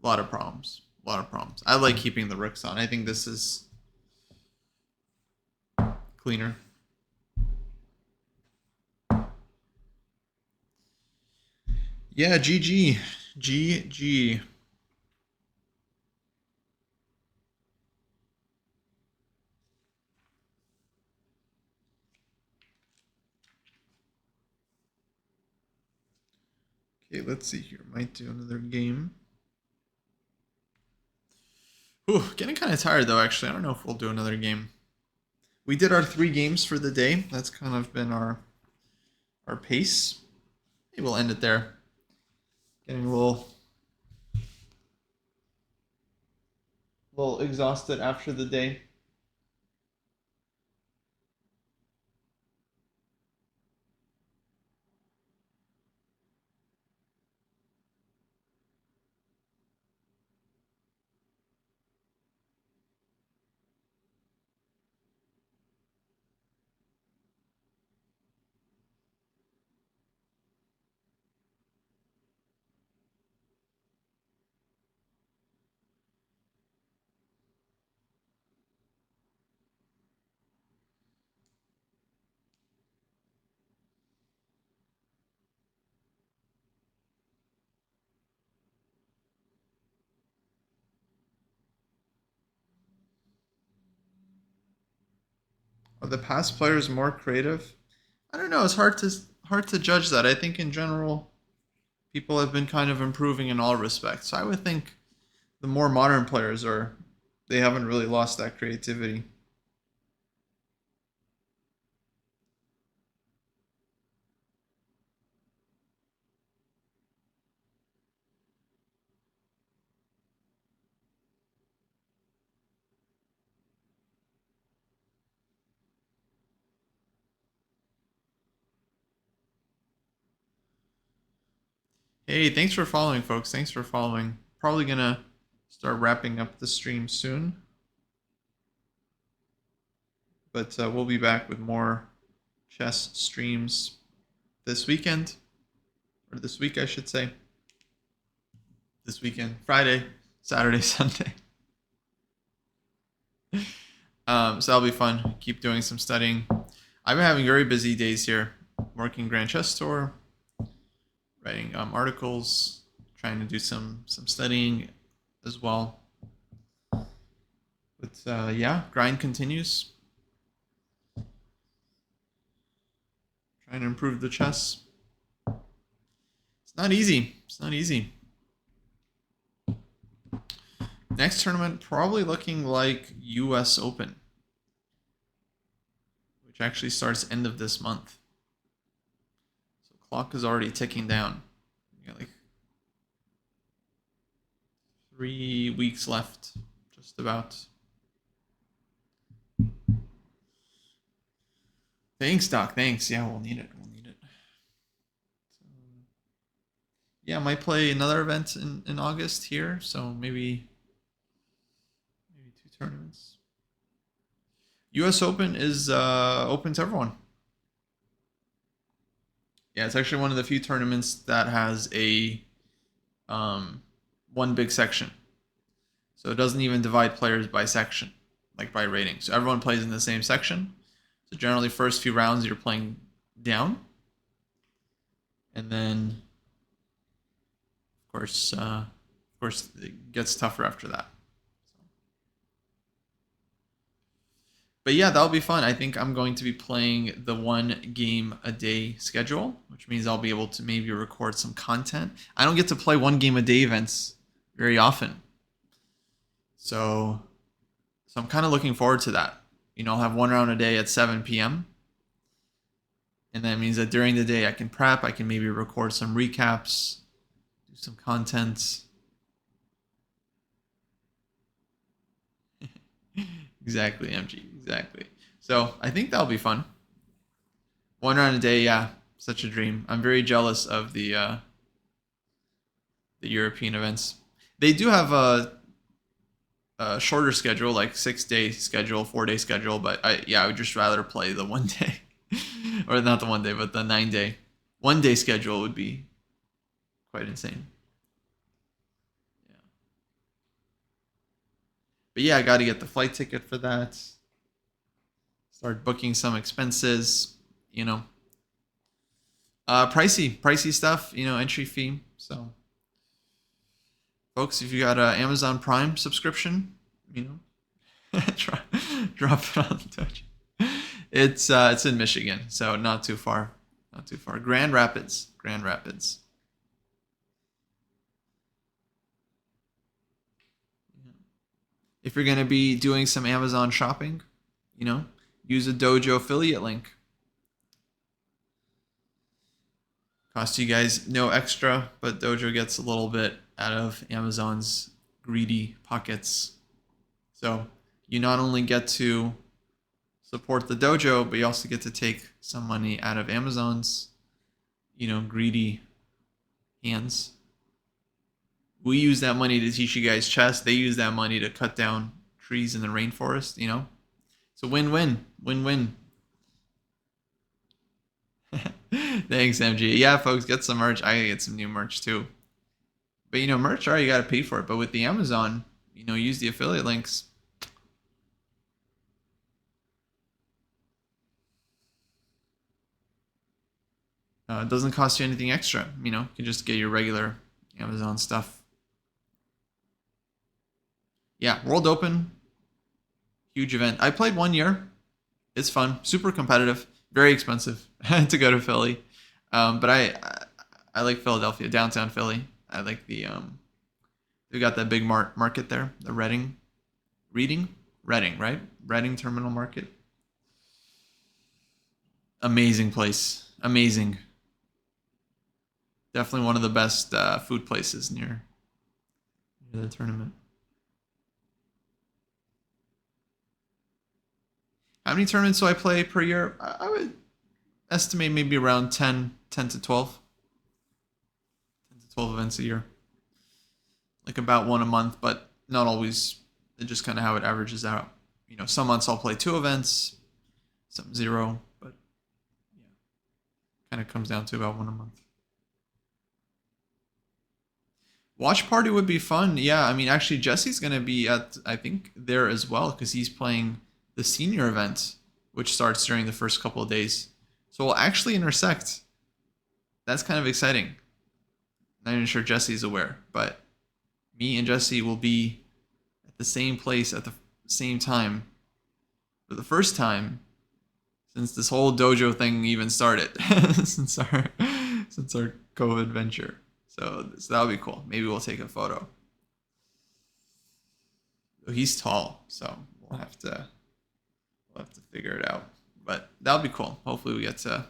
lot of problems. A lot of problems. I like keeping the rooks on. I think this is cleaner. Yeah, GG. GG. Okay, let's see here. Might do another game. Ooh, getting kind of tired though, actually. I don't know if we'll do another game. We did our 3 games for the day. That's kind of been our pace. Maybe we'll end it there. Getting a little exhausted after the day. Are the past players more creative? I don't know. It's hard to judge that. I think in general, people have been kind of improving in all respects. So I would think the more modern players they haven't really lost that creativity. Hey, thanks for following, folks. Thanks for following. Probably gonna start wrapping up the stream soon. But we'll be back with more chess streams this weekend. Or this week, I should say. This weekend. Friday, Saturday, Sunday. So that'll be fun. Keep doing some studying. I've been having very busy days here. Working Grand Chess Tour. Writing articles. Trying to do some studying as well. But yeah, grind continues. Trying to improve the chess. It's not easy. It's not easy. Next tournament probably looking like US Open, which actually starts end of this month. So clock is already ticking down. We got like 3 weeks left, just about. Thanks, Doc. Thanks. Yeah, we'll need it. We'll need it. So, yeah, might play another event in August here. So maybe 2 tournaments. US Open is open to everyone. Yeah, it's actually one of the few tournaments that has a one big section. So it doesn't even divide players by section, like by rating. So everyone plays in the same section. So generally, first few rounds you're playing down, and then of course, it gets tougher after that. But yeah, that'll be fun. I think I'm going to be playing the 1 game a day schedule, which means I'll be able to maybe record some content. I don't get to play 1 game a day events very often. So I'm kind of looking forward to that. I'll have 1 round a day at 7 p.m. And that means that during the day I can prep, I can maybe record some recaps, do some content. Exactly, MG, exactly. So I think that'll be fun. 1 round a day, yeah, such a dream. I'm very jealous of the European events. They do have a shorter schedule, like 6-day schedule, 4-day schedule, but I would just rather play the 1 day, or not the 1 day, but the 9-day. 1 day schedule would be quite insane. Yeah. But yeah, I got to get the flight ticket for that. Start booking some expenses, pricey stuff, entry fee. So, folks, if you got an Amazon Prime subscription, drop it on the Dojo. It's in Michigan, so not too far. Not too far. Grand Rapids. If you're gonna be doing some Amazon shopping, use a Dojo affiliate link. Cost you guys no extra, but Dojo gets a little bit out of Amazon's greedy pockets. So you not only get to support the Dojo, but you also get to take some money out of Amazon's, greedy hands. We use that money to teach you guys chess. They use that money to cut down trees in the rainforest, So win-win. Thanks, MG. Yeah, folks, get some merch. I gotta get some new merch too. But merch, you gotta pay for it. But with the Amazon, use the affiliate links. It doesn't cost you anything extra. You can just get your regular Amazon stuff. Yeah, World Open, huge event. I played 1 year. It's fun, super competitive, very expensive to go to Philly. But I like Philadelphia, downtown Philly. I like we got that big market there, the Reading, right? Reading Terminal Market. Amazing place, amazing. Definitely one of the best food places near the tournament. How many tournaments do I play per year? I would estimate maybe around 10 to 12. 10 to 12 events a year. Like about 1 a month, but not always. It's just kind of how it averages out. Some months I'll play 2 events, some 0, but yeah, kind of comes down to about 1 a month. Watch party would be fun. Yeah, actually Jesse's going to be I think, there as well because he's playing the senior event, which starts during the first couple of days. So we'll actually intersect. That's kind of exciting. Not even sure Jesse's aware, but me and Jesse will be at the same place at the same time for the first time since this whole dojo thing even started, since our COVID venture. So that'll be cool. Maybe we'll take a photo. He's tall, so we'll have to figure it out. But that'll be cool. Hopefully we get to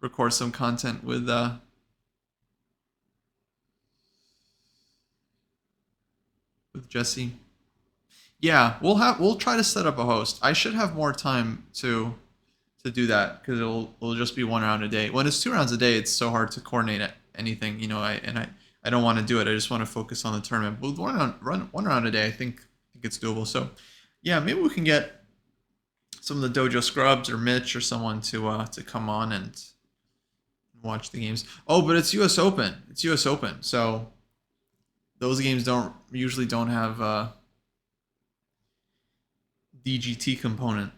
record some content with Jesse. Yeah, we'll try to set up a host. I should have more time to do that because it'll just be 1 round a day. When it's 2 rounds a day, it's so hard to coordinate anything. I don't want to do it. I just want to focus on the tournament. But with 1 round a day, I think it's doable. So yeah, maybe we can get some of the Dojo scrubs or Mitch or someone to come on and watch the games. Oh, but it's U.S. Open. It's U.S. Open, so those games usually don't have DGT component.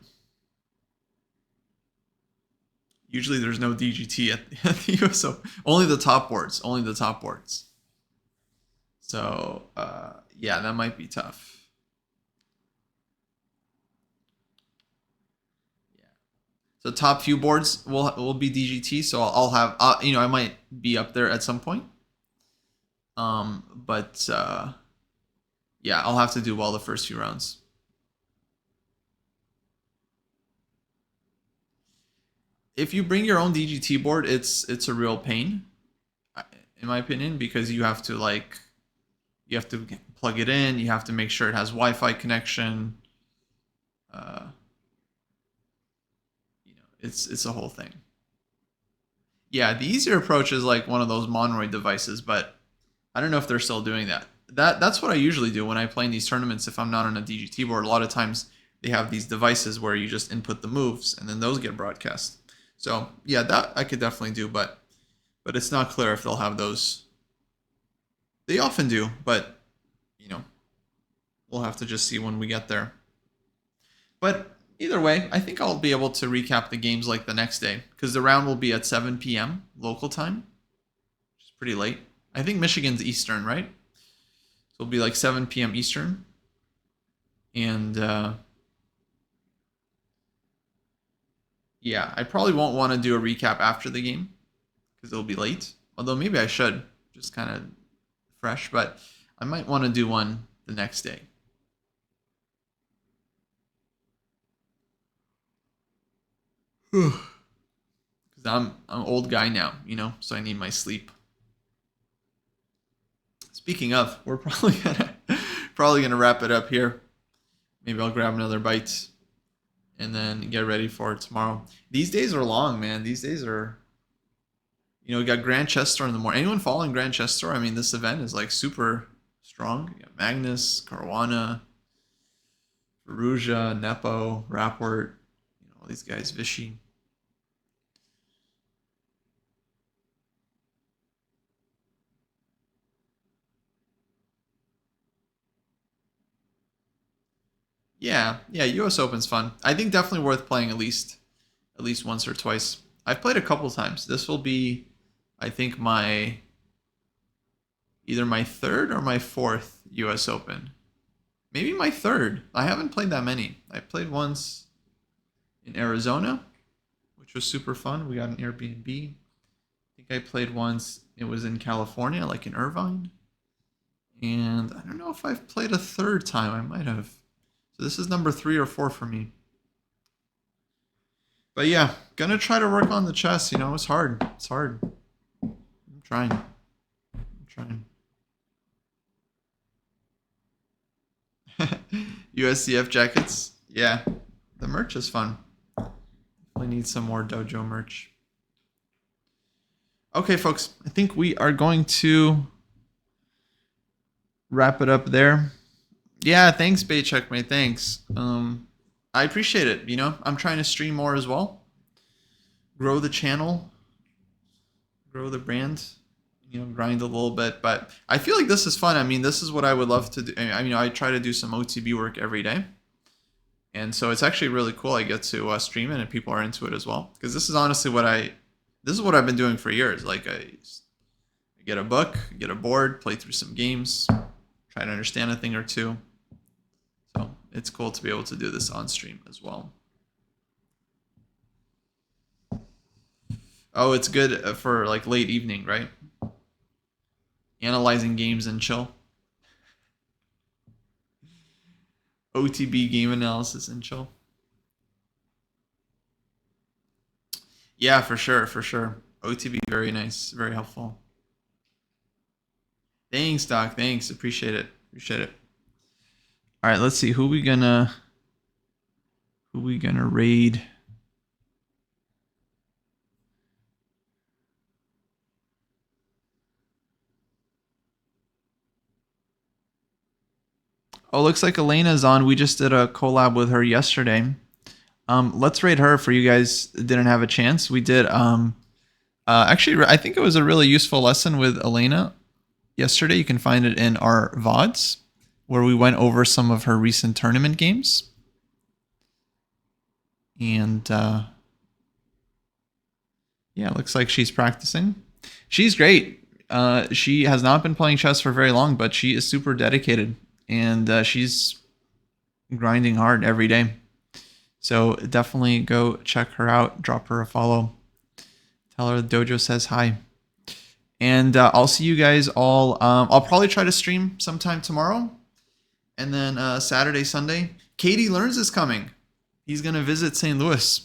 Usually there's no DGT at the US Open. Only the top boards. Only the top boards. So, yeah, that might be tough. Yeah. So top few boards will be DGT. So I'll have, I might be up there at some point. But yeah, I'll have to do well the first few rounds. If you bring your own DGT board, it's a real pain, in my opinion, because you have to plug it in. You have to make sure it has Wi-Fi connection. It's a whole thing. Yeah, the easier approach is like one of those Monroy devices, but I don't know if they're still doing that. That's what I usually do when I play in these tournaments. If I'm not on a DGT board, a lot of times they have these devices where you just input the moves and then those get broadcast. So yeah, that I could definitely do, but it's not clear if they'll have those. They often do, but we'll have to just see when we get there. But either way, I think I'll be able to recap the games like the next day because the round will be at 7 p.m. local time, which is pretty late. I think Michigan's Eastern, right? So it'll be like 7 p.m. Eastern. And yeah, I probably won't want to do a recap after the game because it'll be late. Although maybe I should, just kind of fresh. But I might want to do one the next day. Because I'm an old guy now, so I need my sleep. Speaking of, we're probably gonna wrap it up here. Maybe I'll grab another bite and then get ready for tomorrow. These days are long, man. These days are, we got Grand Chess Store in the morning. Anyone following Grand Chess Store? I mean, this event is like super strong. You got Magnus, Caruana, Veruja, Nepo, Rapport, all these guys, Vichy. Yeah, U.S. Open's fun. I think definitely worth playing at least once or twice. I've played a couple times. This will be, I think, either my third or my fourth U.S. Open. Maybe my third. I haven't played that many. I played once in Arizona, which was super fun. We got an Airbnb. I think I played once. It was in California, like in Irvine. And I don't know if I've played a third time. I might have. So this is number 3 or 4 for me. But yeah, gonna try to work on the chess. It's hard. It's hard. I'm trying. USCF jackets. Yeah, the merch is fun. Definitely need some more Dojo merch. Okay, folks, I think we are going to wrap it up there. Yeah, thanks, Bay Checkmate. Thanks. I appreciate it. I'm trying to stream more as well. Grow the channel. Grow the brand. Grind a little bit. But I feel like this is fun. I mean, this is what I would love to do. I try to do some OTB work every day. And so it's actually really cool. I get to stream it and people are into it as well. Because this is honestly this is what I've been doing for years. Like I get a book, get a board, play through some games, try to understand a thing or two. So it's cool to be able to do this on stream as well. Oh, it's good for like late evening, right? Analyzing games and chill. OTB game analysis and chill. Yeah, for sure. OTB, very nice, very helpful. Thanks, Doc. Thanks. Appreciate it. All right, let's see who we gonna raid. Oh, looks like Elena's on. We just did a collab with her yesterday. Let's raid her for you guys that didn't have a chance. We did Actually, I think it was a really useful lesson with Elena yesterday. You can find it in our VODs where we went over some of her recent tournament games. And yeah, it looks like she's practicing. She's great. She has not been playing chess for very long, but she is super dedicated, and she's grinding hard every day. So definitely go check her out. Drop her a follow. Tell her the dojo says hi. And I'll see you guys all. I'll probably try to stream sometime tomorrow. And then Saturday, Sunday. Katie Learns is coming. He's going to visit St. Louis.